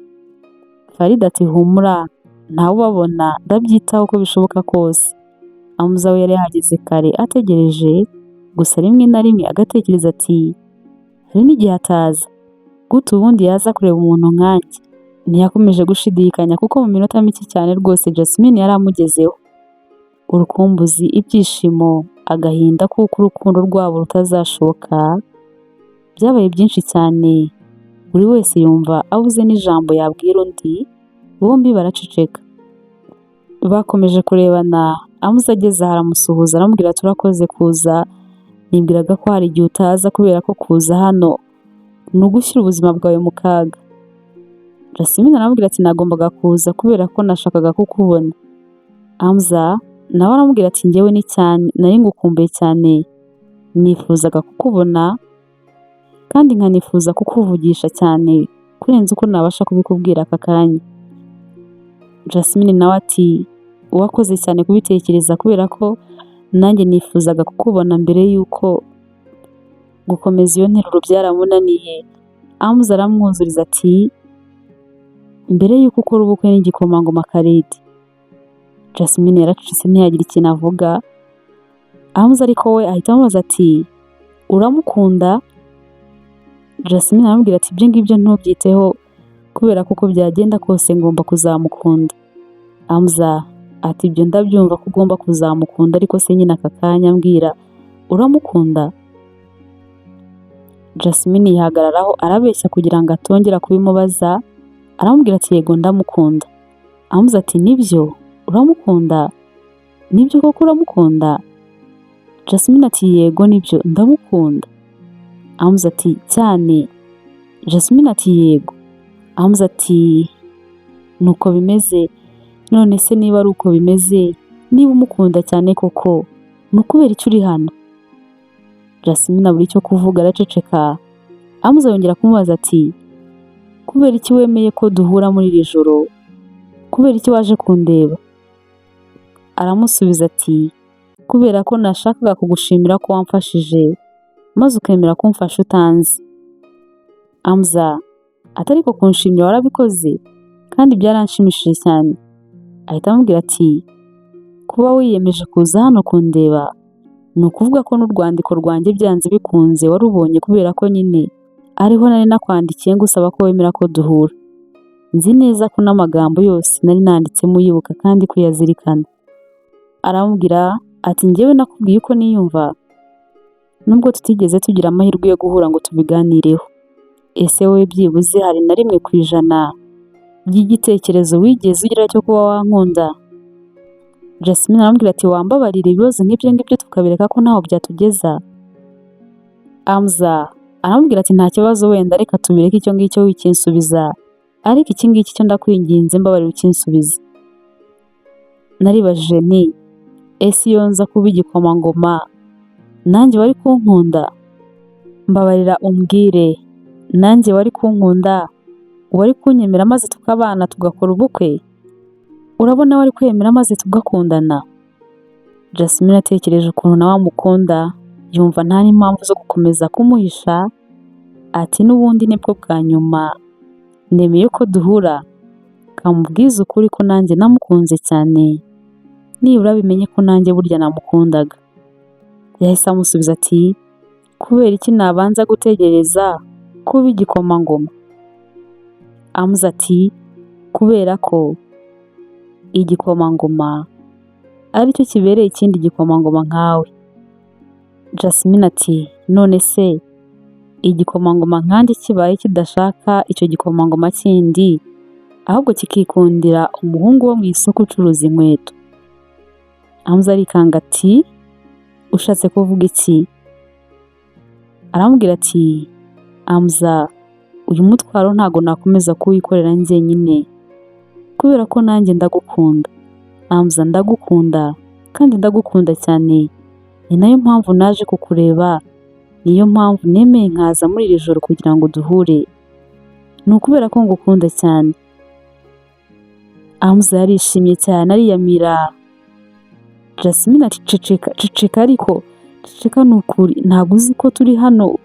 Farida ati humura ntawe ubabona ndabyitaho uko bishoboka kose. Amza we yari yahageze kare ategereje, gusa rimwe na rimwe agatekereza ati hari n'igihe ataza, gute ubundi yaza kureba umuntu nkanjye. Ntiyakomeje gushidikanya kuko mu minota mike cyane rwose Jasmine yari amugezeho. Urukumbuzi, ibyishimo, agahinda kuko urukundo rwabo rutazashoka byabaye byinshi cyane, buri wese yumva abuze n'ijambo yabwira undi, bombi baraceceka. Bakomeje kurebana, Amza ageze aha aramusuhuza aramubwira ati urakoze kuza, nibwiraga ko hari igihe utaza kubera ko kuza hano ni ugushyira ubuzima bwawe mu kaga. Jasmine aramubwira ati nagombaga kuza kubera ko nashakaga kukubona. Amza nawe aramubwira ati njyewe ni cyane nari ngukumbuye cyane, nifuzaga kukubona kandi nkanifuza kukuvugisha cyane kurenza uko nabasha kubikubwira aka kanya. Jasmine nawe ati wakoze cyane kubitekereza kubera ko nanjye nifuzaga kukubona mbere y'uko gukomeza iyo nteruro byaramunaniye. Amza aramwuzuriza ati mbere y'uko ukora ubukwe n'igikomangoma Khaled. Jasmine yaracecetse ntiyagira ikintu avuga. Amza ariko we ahita amubaza ati uramukunda? Jasmine aramubwira ati ibyo ngibyo ntubyiteho kubera ko uko byagenda kose ngomba kuzamukunda. Amza ati ibyo ndabyumva ko ugomba kuzamukunda ariko se nyine aka kanya mbwira uramukunda? Jasmine yihagararaho arabeshya kugira ngo atongera kubimubaza, aramubwira ati yego ndamukunda. Amza ati nibyo uramukunda? Nibyo koko uramukunda? Jasmine ati yego nibyo ndamukunda. Amza ati cyane? Jasmine ati yego. Amza ati nuko bimeze, none se niba ari uko bimeze, niba umukunda cyane koko ni ukubera icyo uri hano? Jasmine abura icyo kuvuga araceceka. Amza yongera kumubaza ati kubera iki wemeye ko duhura muri iri joro? Kubera iki waje kundeba? Aramusubiza ati kubera ko nashakaga kugushimira ko wamfashije maze ukemera kumfasha utanzi. Amza ati ariko kunshimira warabikoze kandi byaranshimishije cyane. Ahita amubwira ati kuba wiyemeje kuza hano kundeba ni ukuvuga ko n'urwandiko rwanjye byanze bikunze warubonye kubera ko nyine ariho nari nakwandikiye ngusaba ko wemera ko duhura. Nzi neza ko n'amagambo yose nari nanditsemo uyibuka kandi kuyazirikana. Aramubwira ati njyewe nakubwiye uko niyumva nubwo tutigeze tugira amahirwe yo guhura ngo tubiganireho. Ese wowe byibuze hari na rimwe ku ijana by'igitekerezo wigeze ugira cyo kuba wankunda? Jasmine aramubwira ati wambabarira ibibazo nk'ibyo ngibyo tukabireka ko ntaho byatugeza. Amza aramubwira ati nta kibazo wenda reka tubireke icyo ngicyo wikinsubiza, ariko iki ngiki cyo ndakwinginze mbabarira ukinsubize. Naribajije nti ese iyo nza kuba igikomangoma nanjye wari kunkunda? Mbabarira umbwire nanjye wari kunkunda, wari kunyemera maze tukabana tugakora ubukwe? Urabona wari kwemera maze tugakundana? Jasmine atekereje ukuntu nawe amukunda yumva nta n'impamvu zo gukomeza kumuhisha, ati n'ubundi nibwo bwa nyuma nemeye ko duhura, kamubwiza ukuri ko nanjye namukunze cyane, nibura bimenye ko nanjye burya namukundaga. Yahise amusubiza ati kubera iki nabanza gutegereza kuba igikomangoma? Hamza ati kubera ko igikomangoma aricyo kibereye ikindi gikomangoma nkawe. Jasmine ati none se igikomangoma nkanjye kibaye kidashaka icyo gikomangoma kindi ahubwo kikikundira umuhungu wo mu isoko ucuruza inkweto? Hamza arikanga ati ushatse kuvuga iki? Aramubwira ati Hamza, uyu mutwaro ntago nakomeza kuwikorera njyenyine kubera ko nanjye ndagukunda. Hamza, ndagukunda kandi ndagukunda cyane, ni nayo mpamvu naje kukureba, niyo mpamvu nemeye nkaza muri iri joro kugira ngo duhure, ni ukubera ko ngukunda cyane. Hamza yarishimye cyane ariyamira. Jasmine ati ceceka ariko ceceka, ni ukuri ntabwo uzi ko turi hano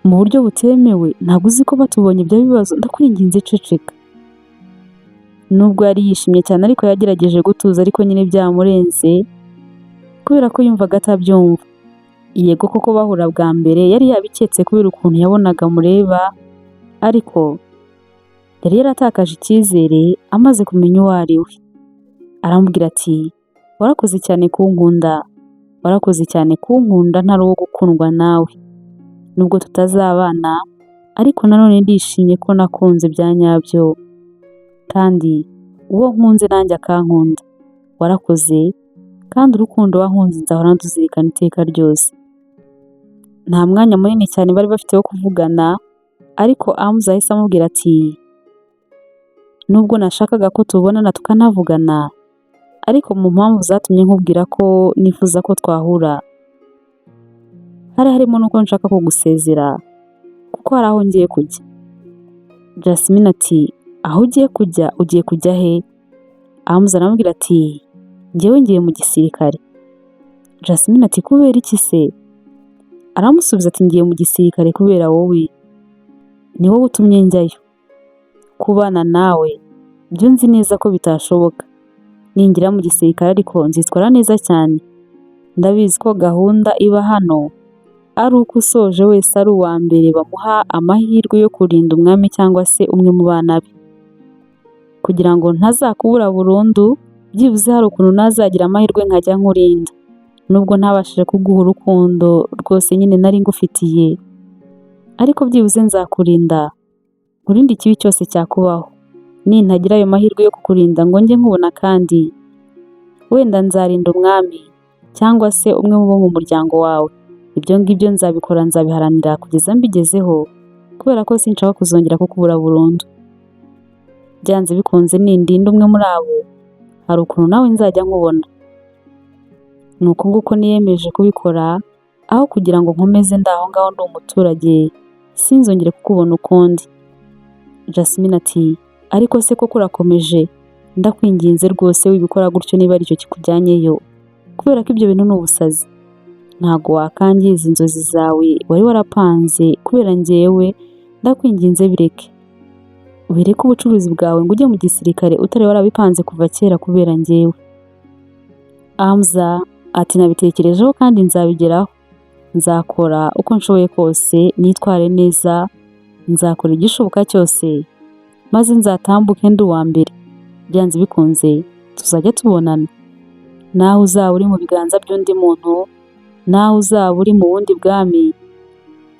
mu buryo butemewe, ntabwo uzi ko batubonye ibyo bibazo, ndakwinginze ceceka. Nubwo yari yishimye cyane ariko yagerageje gutuza, ariko nyine byamurenze kubera ko yumvaga atabyumva. Yego koko bahura bwa mbere yari yabiketse kubera ukuntu yabonaga mureba, ariko yari yaratakaje icyizere amaze kumenya uwo ari we. Aramubwira ati warakoze cyane kunkunda, warakoze cyane kunkunda ntari uwo gukundwa nawe. Nubwo tutazabana ariko nanone ndishimye ko nakunze bya nyabyo, kandi uwo nkunze nanjye akankunda. Warakoze, kandi urukundo wankunze nzahora nduzirikana iteka ryose. Nta mwanya munini cyane bari bafite wo kuvugana, ariko Hamza yahise amubwira ati nubwo nashakaga ko tubonana tukanavugana, ariko mu mpamvu zatumye nkubwira ko nifuza ko twahura hari harimo nuko nshaka kugusezera kuko hari aho ngiye kujya. Jasmine ati aho ugiye kujya? Ugiye kujya he? Hamza aramubwira ati njyewe ngiye mu gisirikare. Jasmine ati kubera iki se? Aramusubiza ati ngiye mu gisirikare kubera wowe, ni wowe utumye njyayo. Kubana nawe byo nzi neza ko bitashoboka, ningira mu gisirikare ariko nzitwara neza cyane. Ndabizi ko gahunda iba hano ari uko usoje wese ari uwa mbere bamuha amahirwe yo kurinda umwami cyangwa se umwe mu bana be. Kugira ngo ntazakubura burundu, byibuze hari ukuntu nazagira amahirwe nkajya nkurinda, nubwo ntabashije kuguha urukundo rwose nyine nari ngufitiye, ariko byibuze nzakurinda nkurinde ikibi cyose cyakubaho. Nintagira ayo mahirwe yo kukurinda ngo njye nkubona, kandi wenda nzarinda umwami cyangwa se umwe mu bo mu muryango wawe. Ibyo ngibyo nzabikora, nzabiharanira kugeza mbigezeho, kubera ko sinshaka kuzongera kukubura burundu. Byanze bikunze nindinda umwe muri abo, hari ukuntu nawe nzajya nkubona. Nuko nguko niyemeje kubikora, aho kugira ngo nkomeze ndaho ngaho ndi umuturage sinzongere kukubona ukundi. Jasmine ati ariko se koko urakomeje? Ndakwinginze rwose wibikora gutyo niba aricyo kikujyanyeyo, kubera ko ibyo bintu ni ubusazi. Ntago wakangiza inzozi zawe wari warapanze kubera njyewe, ndakwinginze bireke. Bireke ubucuruzi bwawe ngo ujye mu gisirikare utari warabipanze kuva kera kubera njyewe. Hamza ati nabitekerejeho kandi nzabigeraho. Nzakora uko nshoboye kose, nitware neza, nzakora igishoboka cyose, maze nzatambuke ndi uwa mbere. Byanze bikunze tuzajya tubonana. Naho uzaba uri mu biganza by'undi muntu, naho uzaba uri mu bundi bwami,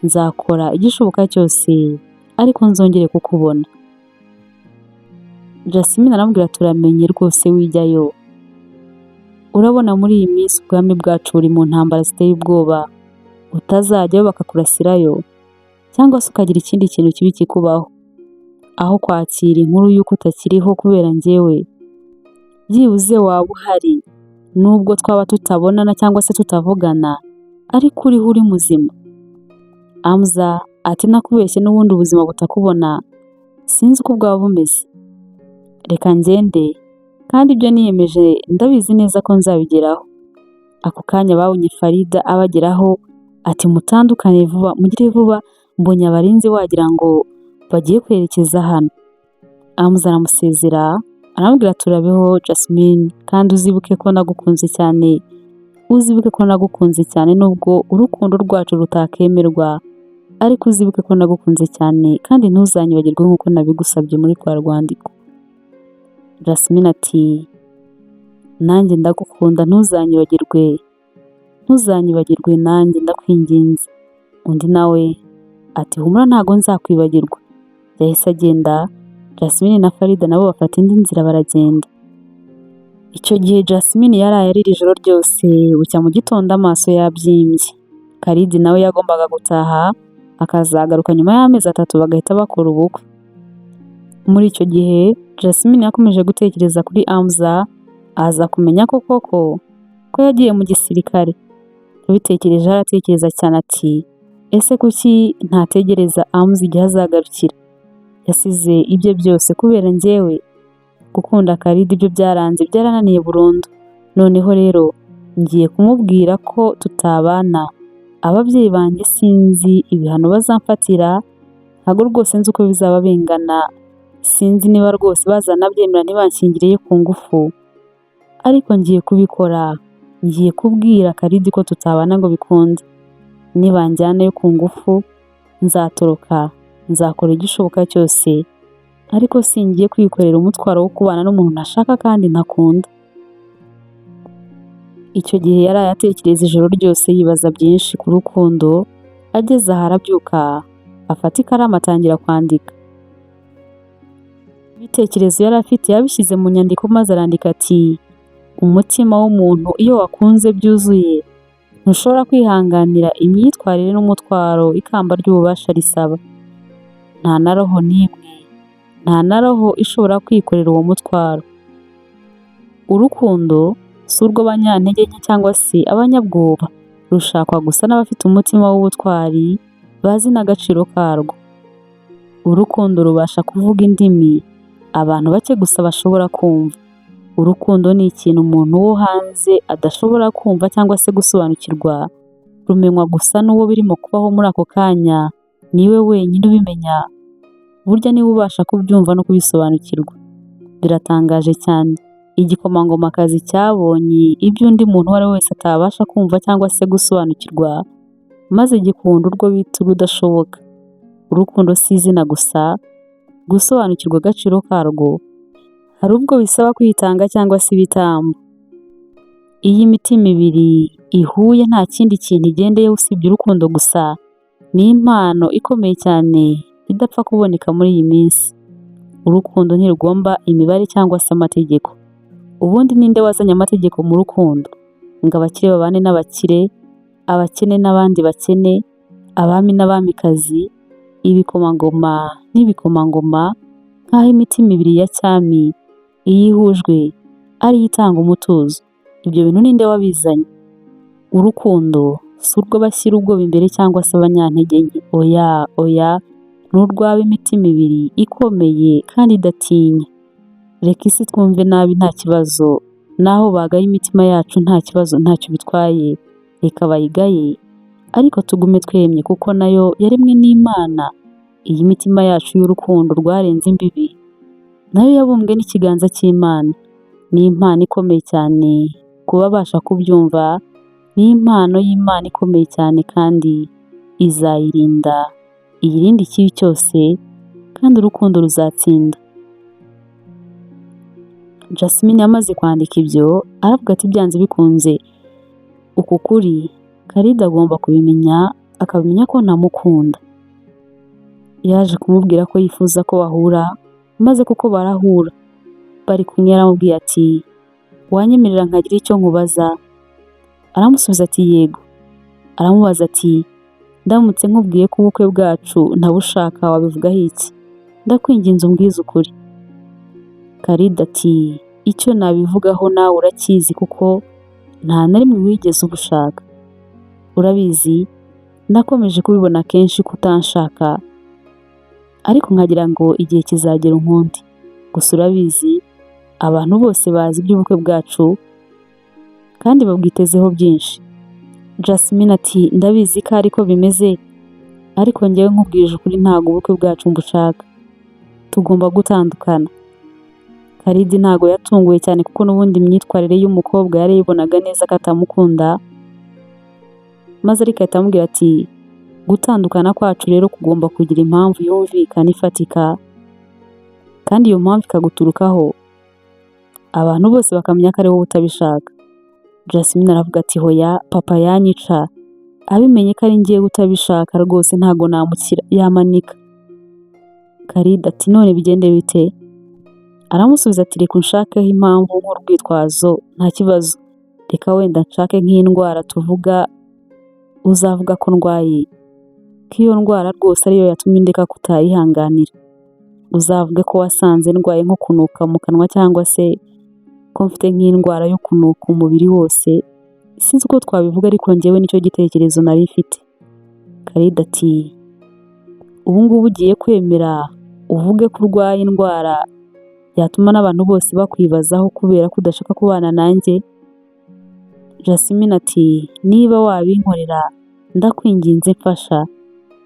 nzakora igishoboka cyose ariko nzongere kukubona. Jasmine aramubwira turamenye rwose wijyayo. Urabona muri iyi minsi ubwami bwacu buri mu ntambara ziteye ubwoba, utazajyayo bakakurasirayo cyangwa se ukagira ikindi kintu kibi kikubaho. Aho kwakira inkuru y'uko utakiriho kubera njyewe, byibuze waba uhari, nubwo twaba tutabonana cyangwa se tutavugana, ariko uriho uri muzima. Hamza ati nakubeshye n'ubundi ubuzima butakubona sinzi uko bwaba bumeze. Reka ngende, kandi ibyo niyemeje ndabizi neza ko nzabigeraho. Ako kanya babonye Farida abageraho, ati mutandukane vuba, mugire vuba, mbonye abarinzi wagira ngo bagiye kwerekeza hano. Hamza aramusezera, aramubwira turabeho Jasmine, kandi uzibuke ko nagukunze cyane, nubwo urukundo rwacu rutakemerwa, ariko uzibuke ko nagukunze cyane kandi ntuzanyibagirwe nk'uko nabigusabye muri rwa rwandiko. Jasmine ati nanjye ndagukunda ntuzanyibagirwe nanjye ndakwinginze. Undi nawe ati humura ntago nzakwibagirwa. Yahise agenda, Jasmine na Farida nabo bafata indi nzira baragenda. Icyo gihe Jasmine yaraye arira ijoro ryose, bucya mu gitondo amaso yabyimbye. Karidi nawe yagombaga gutaha akazagaruka nyuma y'amezi 3 bagahita bakora ubukwe. Muri icyo gihe Jasmine yakomeje gutekereza kuri Amza, aza kumenya ko koko ko yagiye mu gisirikare. Yabitekereje aratekereza cyane ati ese kuki ntategereza Amza igihe azagarukira? Yasize ibye byose kubera njyewe. Gukunda Karidi ibyo byarananiye burundu. Noneho rero ngiye kumubwira ko tutabana. Ababyeyi banjye sinzi ibihano bazamfatira, ntabwo rwose nzi uko bizaba bingana, sinzi niba rwose bazanabyemera ntibanshyingireyo ku ngufu, ariko ngiye kubikora. Ngiye kubwira Karidi ko tutabana ngo bikunde. Nibanjyanayo ku ngufu nzatoroka, nzakora igishoboka cyose, ariko singiye kwikorera umutwaro wo kubana n'umuntu ntashaka kandi ntakunda. Icyo gihe yaraye atekereza ijoro ryose yibaza byinshi ku rukundo. Ageze aha arabyuka, afata ikaramu atangira kwandika. Ibitekerezo yari afite yabishyize mu nyandiko maze arandika ati umutima w'umuntu iyo wakunze byuzuye ntushobora kwihanganira imyitwarire n'umutwaro ikamba ry'ububasha risaba. Nta na roho ishobora kwikorera uwo mutwaro. Urukundo si urw'abanyantege nke cyangwa se abanyabwoba, rushakwa gusa n'abafite umutima w'ubutwari bazi n'agaciro karwo. Urukundo rubasha kuvuga indimi abantu bake gusa bashobora kumva. Urukundo ni ikintu umuntu wo hanze adashobora kumva cyangwa se gusobanukirwa, rumenywa gusa n'uwo birimo kubaho muri ako kanya, niwe wenyine ubimenya. Burya niwe ubasha kubyumva no kubisobanukirwa. Biratangaje cyane, igikomangomakazi cyabonye ibyo undi muntu uwo ari we wese atabasha kumva cyangwa se gusobanukirwa, maze gikunda urwo bita urudashoboka. Urukundo si izina gusa, gusobanukirwa agaciro karwo hari ubwo bisaba kwitanga cyangwa se ibitambo. Iyo imitima ibiri ihuye nta kindi kintu igendeyeho usibye urukundo gusa, ni impano ikomeye cyane idapfa kuboneka muri iyi minsi. Urukundo ntirugomba imibare cyangwa se amategeko. Ubundi ninde wazanye amategeko mu rukundo? Ngo abakire babane n'abakire, abakene n'abandi bakene, abami n'abamikazi, ibikomangoma n'ibikomangoma, nk'aho imitima ibiri ya cyami iyo ihujwe ariyo itanga umutuzo. Ibyo bintu ninde wabizanye? Urukundo si urw'abashyira ubwoba imbere cyangwa se abanyantege nke. Oya, ni urw'aba imitima ibiri ikomeye kandi idatinya. Reka isi twumve nabi nta kibazo, naho bagaye imitima yacu nta kibazo, ntacyo bitwaye, reka bayigaye, ariko tugume twemye kuko nayo yaremwe n'Imana. Iyi mitima yacu y'urukundo rwarenze imbibi, nayo yabumbwe n'ikiganza cy'Imana. Ni impano ikomeye cyane kuba babasha kubyumva. Ni impano y'Imana ikomeye cyane kandi izayirinda, iyirinde ikibi cyose, kandi urukundo ruzatsinda. Jasmine yamaze kwandika ibyo aravuga ati byanze bikunze uku kuri Karidi agomba kubimenya, akabimenya ko ntamukunda. Yaje kumubwira ko yifuza ko bahura, maze kuko barahura. Bari kumwe aramubwiye ati wanyemerera nkagira icyo nkubaza? Aramusubiza ati yego. Aramubaza ati ndamutse nkubwiye ko ubukwe bwacu ntabushaka wabivugaho iki? Ndakwinginze umbwize ukuri. Karidi ati icyo nabivugaho nawe urakizi kuko nta na rimwe wigeze ubushaka. Urabizi nakomeje kubibona kenshi kutanshaka, ariko nkagira ngo igihe kizagera unkunde. Gusa urabizi abantu bose bazi iby'ubukwe bwacu kandi babwitezeho byinshi. Jasmine ati ndabizi ko ariko bimeze, ariko njyewe nkubwije ukuri ntabwo ubukwe bwacu mbushaka. Tugomba gutandukana. Karidi ntabwo yatunguwe cyane kuko n'ubundi imyitwarire y'umukobwa yari yibonaga neza ko atamukunda, maze ariko ahita amubwira ati Gutandukana kwacu rero kugomba kugira impamvu yumvikana ifatika, kandi iyo mpamvu ikaguturukaho, abantu bose bakamenya ko ari wowe utabishaka. Jasmine aravuga ati hoya papa yanyica, abimenye ko ari njyewe utabishaka rwose ntago namukira, yamanika. Khalid ati none bigende bite? Aramusubiza ati reka unshakeho impamvu nk'urwitwazo, nta kibazo. Reka wenda nshake nk'indwara tuvuga, uzavuga ko ndwaye, ko iyo ndwara rwose ariyo yatumye ndeka kutayihanganira. Uzavuge ko wasanze ndwaye nko kunuka mu kanwa cyangwa se ko mfite nk'indwara yo kunuka umubiri wose. Sinzi uko twabivuga ariko njyewe nicyo gitekerezo nari mfite. Khalid ati ubu ngubu ugiye kwemera uvuge ko urwaye indwara yatuma n'abantu bose bakwibazaho kubera ko udashaka kubana nanjye? Jasmine ati niba wabinkorera ndakwinginze mfasha,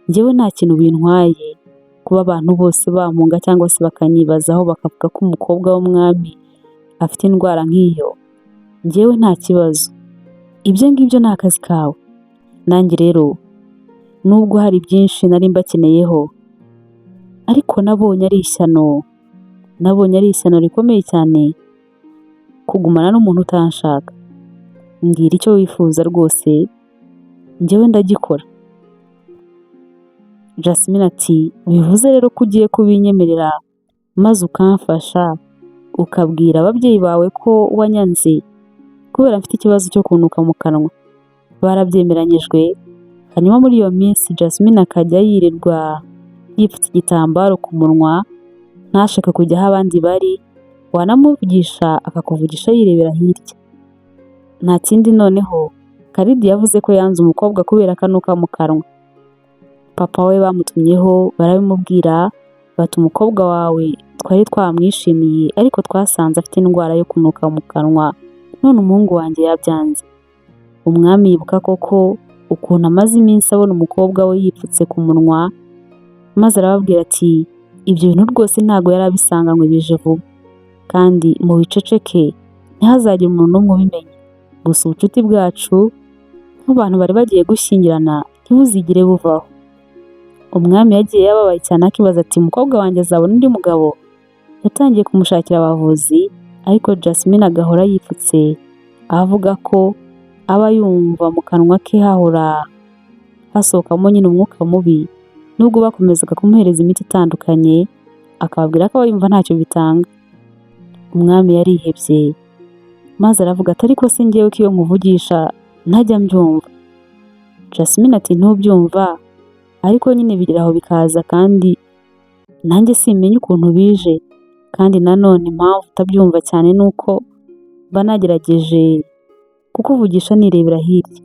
njyewe nta kintu bintwaye kuba abantu bose bampunga cyangwa se bakanyibazaho bakavuga ko umukobwa w'umwami afite indwara nk'iyo, njyewe nta kibazo. Ibyo ngibyo ni akazi kawe. Nanjye rero nubwo hari byinshi nari mbakeneyeho, ariko nabonye ari ishyano rikomeye cyane kugumana n'umuntu utanshaka. Mbwira icyo wifuza rwose njyewe ndagikora. Jasmine ati bivuze rero ko ugiye kubinyemerera maze ukamfasha ukabwira ababyeyi bawe ko wanyanze kubera mfite ikibazo cyo kunuka mu kanwa? Barabyemeranyijwe. Hanyuma muri iyo minsi Jasmine akajya yirirwa yipfutse igitambaro ku munwa, ntashaka kujya aho abandi bari, wanamuvugisha akakuvugisha yirebera hirya. Nta kindi noneho Khalid yavuze ko yanze umukobwa kubera akanuka mu kanwa. Papa we bamutumyeho barabimubwira bati umukobwa wawe twari twamwishimiye ariko twasanze afite indwara yo kunuka mu kanwa, none umuhungu wanjye yabyanze. Umwami yibuka koko ukuntu amaze iminsi abona umukobwa we yipfutse ku munwa, maze arababwira ati ibyo bintu rwose ntago yari abisanganywe, bije vuba, kandi mu biceceke ntihazagire umuntu n'umwe ubimenya. Gusa ubucuti bwacu nk'abantu bari bagiye gushyingirana ntibuzigire buvaho. Umwami yagiye yababaye cyane akibaza ati umukobwa wanjye azabona undi mugabo? Yatangiye kumushakira abavuzi, ariko Jasmine agahora yipfutse avuga ko aba yumva mu kanwa ke hahora hasohokamo nyine umwuka mubi. Nubwo bakomezaga kumuhereza imiti itandukanye akababwira ko aba yumva ntacyo bitanga. Umwami yarihebye maze aravuga ati ariko se njyewe ko iyo nkuvugisha ntajya mbyumva. Jasmine ati ntubyumva ariko nyine bigira aho bikaza, kandi nanjye simenya ukuntu bije, kandi nanone impamvu utabyumva cyane nuko mba nagerageje kukuvugisha nirebera hirya.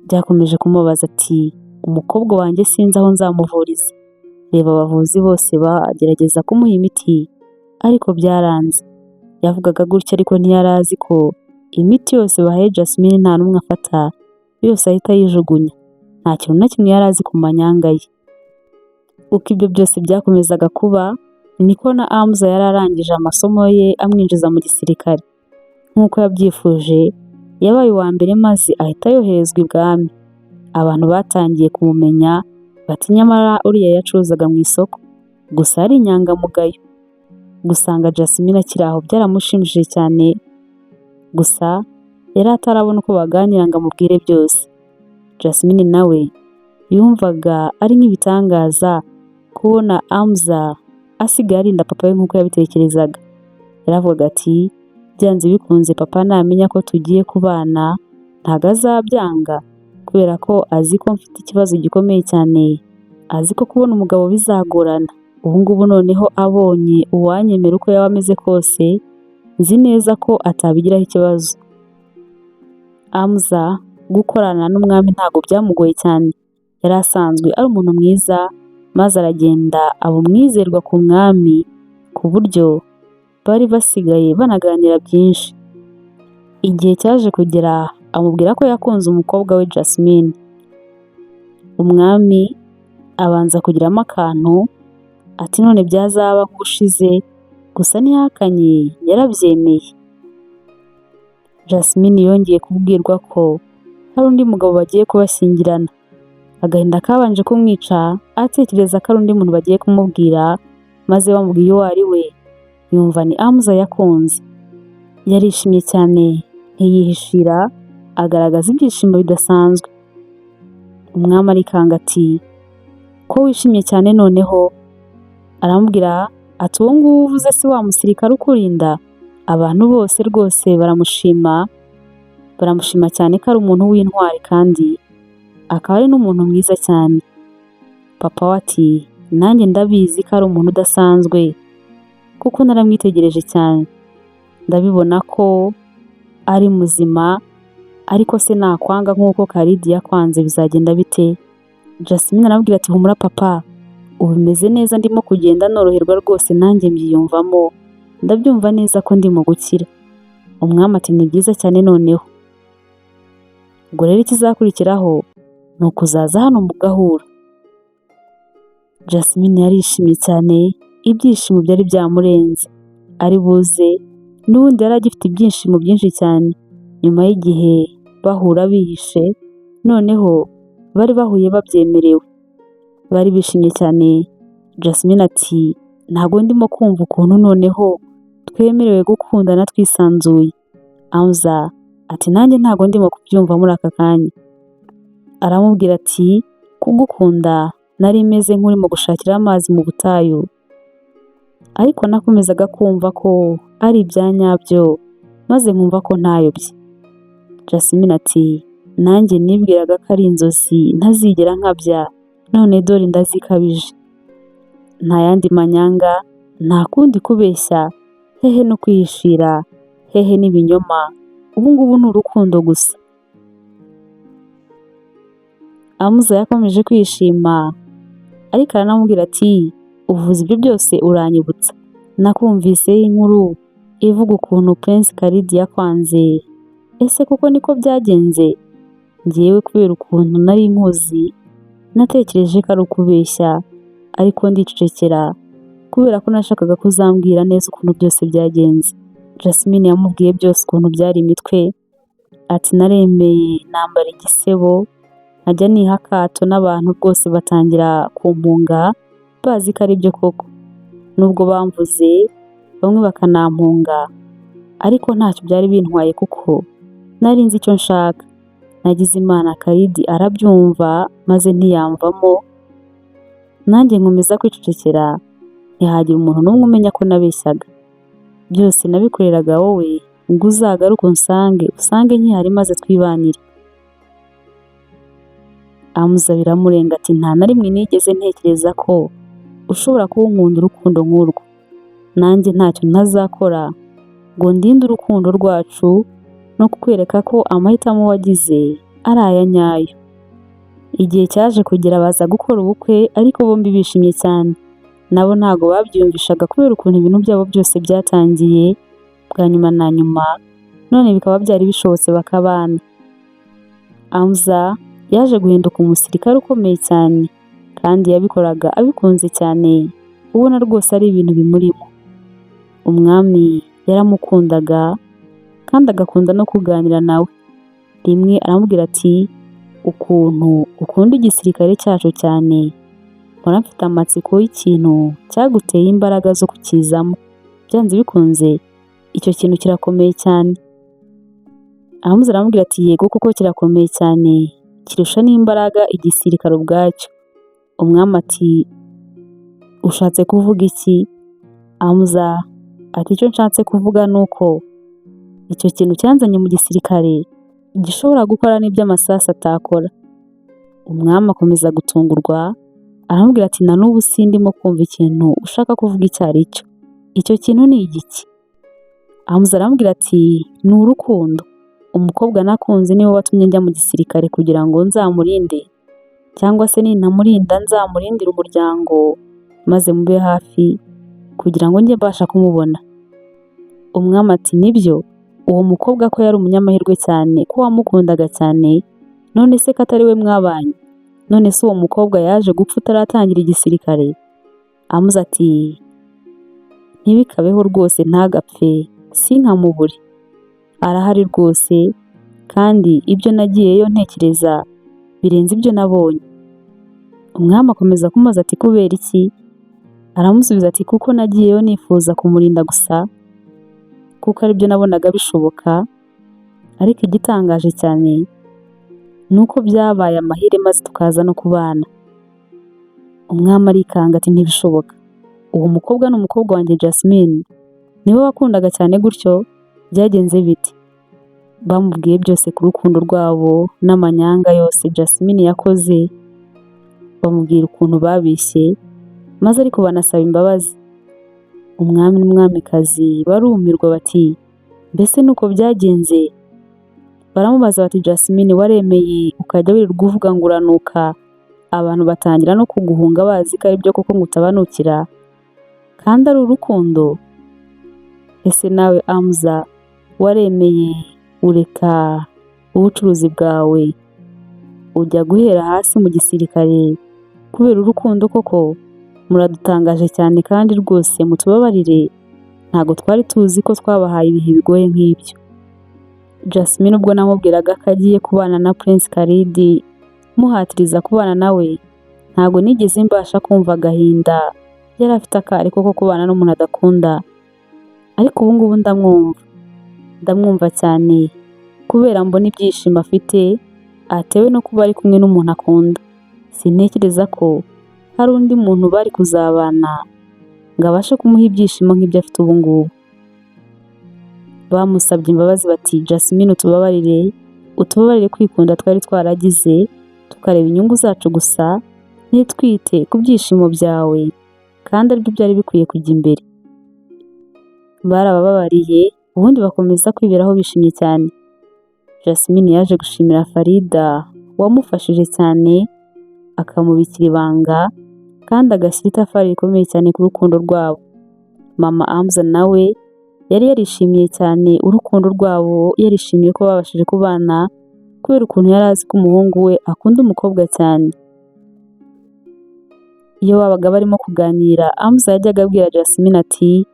Byakomeje kumubaza ati umukobwa wanjye sinzi aho nzamuvuriza, reba abavuzi bose bagerageza kumuha imiti ariko byaranze. Yavugaga gutya ariko ntiyari azi ko imiti yose bahaye Jasmine nta n'umwe afata, yose ahita yijugunya. Nta kintu na kimwe yari azi ku manyanga ye. Uko ibyo byose byakomezaga kuba, niko na Amza yari arangije amasomo ye amwinjiza mu gisirikare nk'uko yabyifuje. Yabaye uwa mbere maze ahita yoherezwa ibwami. Abantu batangiye kumumenya bati nyamara uriya yacuruzaga mu isoko, gusa ari inyangamugayo. Gusanga Jasmine akiri aho byaramushimishije cyane, gusa yari atarabona uko baganira ngo amubwire byose. Jasmine nawe yumvaga ari nk'ibitangaza kubona Amza asigaye arinda papa we nk'uko yabitekerezaga. Yaravugaga ati byanze bikunze papa namenya ko tugiye kubana ntago azabyanga, kubera ko azi ko mfite ikibazo gikomeye cyane, azi ko kubona umugabo bizagorana. Ubu ngubu noneho abonye uwanyemera uko yaba ameze kose, nzi neza ko atabigiraho ikibazo. Amza gukorana n'umwami ntago byamugoye cyane, yari asanzwe ari umuntu mwiza, maze aragenda aba umwizerwa ku mwami ku buryo bari basigaye banaganira byinshi. Igihe cyaje kugera amubwira ko yakunze umukobwa we Jasmine. Umwami abanza kugiramo akantu ati none byazaba nk'ushize, gusa ntihakanye, yarabyemeye. Jasmine yongeye kubwirwa ko hari undi mugabo bagiye kubashyingirana, Agahinda kabanje kumwica atekereza ko ari undi muntu bagiye kumubwira, maze bamubwiye uwo ari we yumva ni Hamza yakunze. Yarishimye cyane ntiyihishira, agaragaza ibyishimo bidasanzwe. Umwami arikanga ati ko wishimye cyane noneho? Aramubwira ati uwo nguwo uvuze si wa musirikare ukurinda? Abantu bose rwose baramushima cyane ko ari umuntu w'intwari kandi akaba ari n'umuntu mwiza cyane. Papa we ati nanjye ndabizi ko ari umuntu udasanzwe kuko naramwitegereje cyane, ndabibona ko ari muzima, ariko se nakwanga nk'uko Khalid yakwanze bizagenda bite? Jasmine arabwira ati humura papa, ubu bimeze neza, ndimo kugenda noroherwa rwose, nanjye mbyiyumvamo, ndabyumva neza ko ndimo gukira. Umwami ati ni byiza cyane noneho. Ubwo rero ikizakurikiraho ni ukuzaza hano mugahura. Jasmine yarishimye cyane, ibyishimo byari byamurenze. Ari buze n'ubundi yari agifite ibyishimo byinshi cyane. Nyuma y'igihe bahura bihishe, noneho bari bahuye babyemerewe. Bari bishimye cyane. Jasmine ati ntabwo ndimo kumva ukuntu noneho twemerewe gukundana twisanzuye. Hamza ati nanjye ntabwo ndimo kubyumva muri aka kanya. Aramubwira ati kugukunda nari meze nk'urimo gushakira amazi mu butayu, ariko nakomezaga kumva ko ari ibya nyabyo, maze nkumva ko ntayobye. Jasmine ati nanjye nibwiraga ko ari inzozi ntazigera nkabya, none dore ndazikabije. Nta yandi manyanga, nta kundi kubeshya, hehe no kwihishira, hehe n'ibinyoma, ubu ngubu ni urukundo gusa. Hamza yakomeje kwishima, ariko aranamubwira ati uvuze ibyo byose uranyibutsa, nakumviseho inkuru ivuga ukuntu Prince Khalid yakwanze. Ese kuko niko byagenze? Njyewe kubera ukuntu nari nkuzi natekereje ko ari ukubeshya, ariko ndicecekera kubera ko nashakaga kuzambwira neza ukuntu byose byagenze. Jasmine yamubwiye byose ukuntu byari imitwe. Ati naremeye nambara igisebo, nkajya niha akato n'abantu rwose batangira kumpunga bazi ko ari byo koko. Nubwo bamvuze bamwe bakanampunga, ariko ntacyo byari bintwaye kuko nari nzi icyo nshaka. Nagize Imana Khalid arabyumva maze ntiyamvamo, nanjye nkomeza kwicecekera, ntihagira umuntu n'umwe umenya ko nabeshyaga. Byose nabikoreraga wowe ngo uzagaruke usange nkihari maze twibanire. Hamza biramurenga ati nta na rimwe nigeze ntekereza ko ushobora kuba unkunda urukundo nk'urwo. Nanjye ntacyo ntazakora ngo ndinde urukundo rwacu no kukwereka ko amahitamo wagize ari aya nyayo. Igihe cyaje kugera baza gukora ubukwe, ariko bombi bishimye cyane. Nabo ntago babyumvishaga kubera ukuntu ibintu byabo byose byatangiye bwa nyuma na nyuma, none bikaba byari bishobotse bakabana. Hamza yaje guhinduka umusirikare ukomeye cyane, kandi yabikoraga abikunze cyane, ubona rwose ari ibintu bimurimo. Umwami yaramukundaga kandi agakunda no kuganira nawe. Rimwe aramubwira ati ukuntu ukunda igisirikare cyacu cyane, mpora mfite amatsiko y'ikintu cyaguteye imbaraga zo kukizamo. Byanze bikunze icyo kintu kirakomeye cyane. Hamza aramubwira ati yego kuko kirakomeye cyane, kirusha n'imbaraga igisirikare ubwacyo. Umwami ati ushatse kuvuga iki? Hamza ati icyo nshatse kuvuga ni uko icyo kintu cyanzanye mu gisirikare gishobora gukora n'ibyo amasasu atakora. Umwami akomeza gutungurwa, aramubwira ati na n'ubu sindimo kumva ikintu ushaka kuvuga icyo ari cyo. Icyo kintu ni igiki? Hamza aramubwira ati ni urukundo. Umukobwa nakunze niwe watumye njya mu gisirikare kugira ngo nzamurinde, cyangwa se nintamurinda nzamurindire umuryango maze mube hafi kugira ngo njye mbasha kumubona. Umwami ati nibyo, uwo mukobwa ko yari umunyamahirwe cyane, ko wamukundaga cyane, none se ko atari we mwabanye? None se uwo mukobwa yaje gupfa utaratangira igisirikare? Hamza ati ntibikabeho rwose, ntagapfe, sinkamubure, arahari rwose, kandi ibyo nagiyeyo ntekereza birenze ibyo nabonye. Umwami akomeza kumubaza ati kubera iki? Aramusubiza ati kuko nagiyeyo nifuza kumurinda gusa, kuko aribyo nabonaga bishoboka, ariko igitangaje cyane ni uko byabaye amahire maze tukaza no kubana. Umwami arikanga ati ntibishoboka, uwo mukobwa ni umukobwa wanjye Jasmine, niwe wakundaga cyane gutyo, byagenze bite? Bamubwiye byose ku rukundo rwabo n'amanyanga yose Jasmine yakoze, bamubwira ukuntu babeshye, maze ariko banasaba imbabazi. Umwami n'umwamikazi barumirwa bati mbese nuko byagenze? Baramubaza bati Jasmine waremeye ukajya wirirwa uvuga ngo uranuka, abantu batangira no kuguhunga bazi ko ari byo koko ngo utabanukira, kandi ari urukundo? Ese nawe Amza waremeye ureka ubucuruzi bwawe ujya guhera hasi mu gisirikare kubera urukundo koko? Muradutangaje cyane kandi rwose mutubabarire, ntabwo twari tuzi ko twabahaye ibihe bigoye nk'ibyo. Jasmine ubwo namubwiraga ko agiye kubana na Prince Khalid, muhatiriza kubana nawe, ntabwo nigeze mbasha kumva agahinda yari afite akari ko kubana n'umuntu adakunda, ariko ubu ngubu ndamwumva cyane kubera mbona ibyishimo afite atewe no kuba ari kumwe n'umuntu akunda. Sintekereza ko hari undi muntu bari kuzabana ngo abashe kumuha ibyishimo nk'ibyo afite ubu ngubu. Bamusabye imbabazi bati Jasmine utubabarire kwikunda twari twaragize, tukareba inyungu zacu gusa, ntitwite ku byishimo byawe, kandi aribyo byari bikwiye kujya imbere. Barababariye ubundi bakomeza kwiberaho bishimye cyane. Jasmine yaje gushimira Farida wamufashije cyane, akamubikira ibanga kandi agashyira itafari rikomeye cyane ku rukundo rwabo. Mama Amza nawe yari yarishimiye cyane urukundo rwabo, yarishimiye ko babashije kubana kubera ukuntu yari azi ko umuhungu we akunda umukobwa cyane. Iyo babaga barimo kuganira, Amza yajyaga abwira Jasmine ati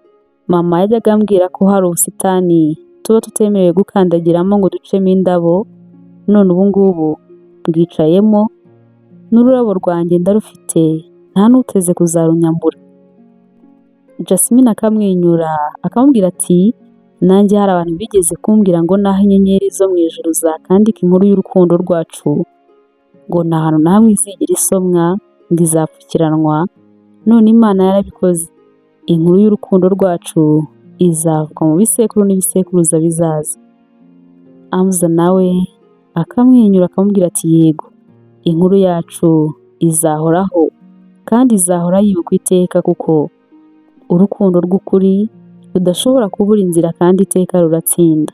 mama yajyaga ambwira ko hari ubusitani tuba tutemerewe gukandagiramo ngo ducemo indabo, none ubu ngubu bwicayemo n'ururabo rwanjye ndarufite, nta n'uteze kuzarunyambura. Jasmine akamwenyura akamubwira ati nanjye hari abantu bigeze kumbwira ngo naho inyenyeri zo mu ijuru zakandika inkuru y'urukundo rwacu, ngo nta hantu na hamwe izigera isomwa ngo izapfukiranwa, none Imana yarabikoze, inkuru y'urukundo rwacu izavugwa mu bisekuru n'ibisekuruza bizaza. Amza nawe akamwenyura akamubwira ati yego, inkuru yacu izahoraho kandi izahora yibukwa iteka, kuko urukundo rw'ukuri rudashobora kubura inzira kandi iteka ruratsinda.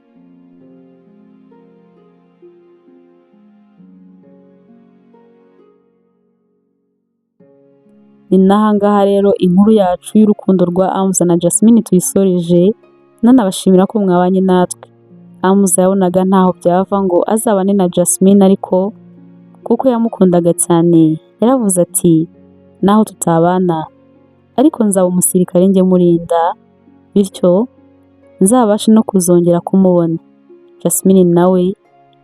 Ni n'ahangaha rero inkuru yacu y'urukundo rwa Amza na Jasmine tuyisoreje, nanabashimira ko mwabanye natwe. Amza yabonaga ntaho byava ngo azabane na Jasmine, ariko kuko yamukundaga cyane yaravuze ati naho tutabana ariko nzaba umusirikare njye murinda, bityo nzabashe no kuzongera kumubona. Jasmine nawe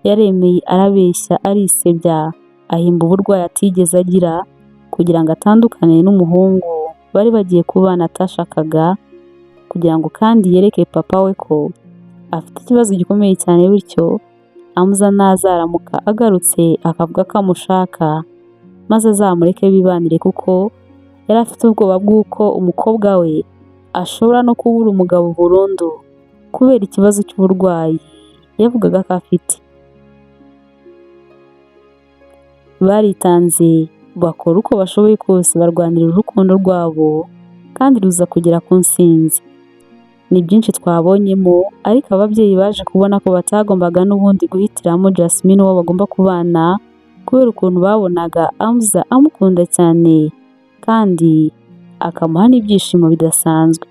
yaremeye, arabeshya, arisebya, ahimba uburwayi atigeze agira kugira ngo atandukane n'umuhungu bari bagiye kubana atashakaga, kugira ngo kandi yereke papa we ko afite ikibazo gikomeye cyane, bityo Amza nazaramuka agarutse akavuga ko amushaka maze azamureke bibanire, kuko yari afite ubwoba bw'uko umukobwa we ashobora no kubura umugabo burundu kubera ikibazo cy'uburwayi yavugaga ko afite. Baritanze bakora uko bashoboye kose barwanira urukundo rwabo kandi ruza kugera ku ntsinzi. Ni byinshi twabonyemo, ariko ababyeyi baje kubona ko batagombaga n'ubundi guhitiramo Jasmine uwo bagomba kubana kubera ukuntu babonaga Amza amukunda cyane kandi akamuha n'ibyishimo bidasanzwe.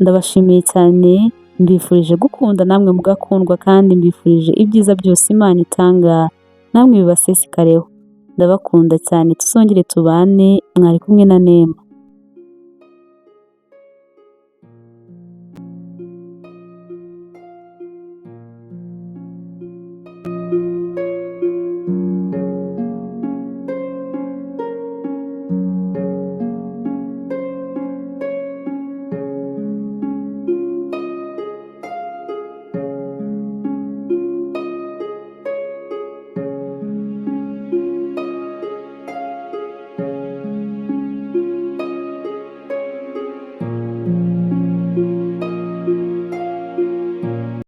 Ndabashimiye cyane, mbifurije gukunda namwe mugakundwa, kandi mbifurije ibyiza byose Imana itanga namwe bibasesekareho. Ndabakunda cyane, tuzongere tubane. Mwari kumwe na Nema.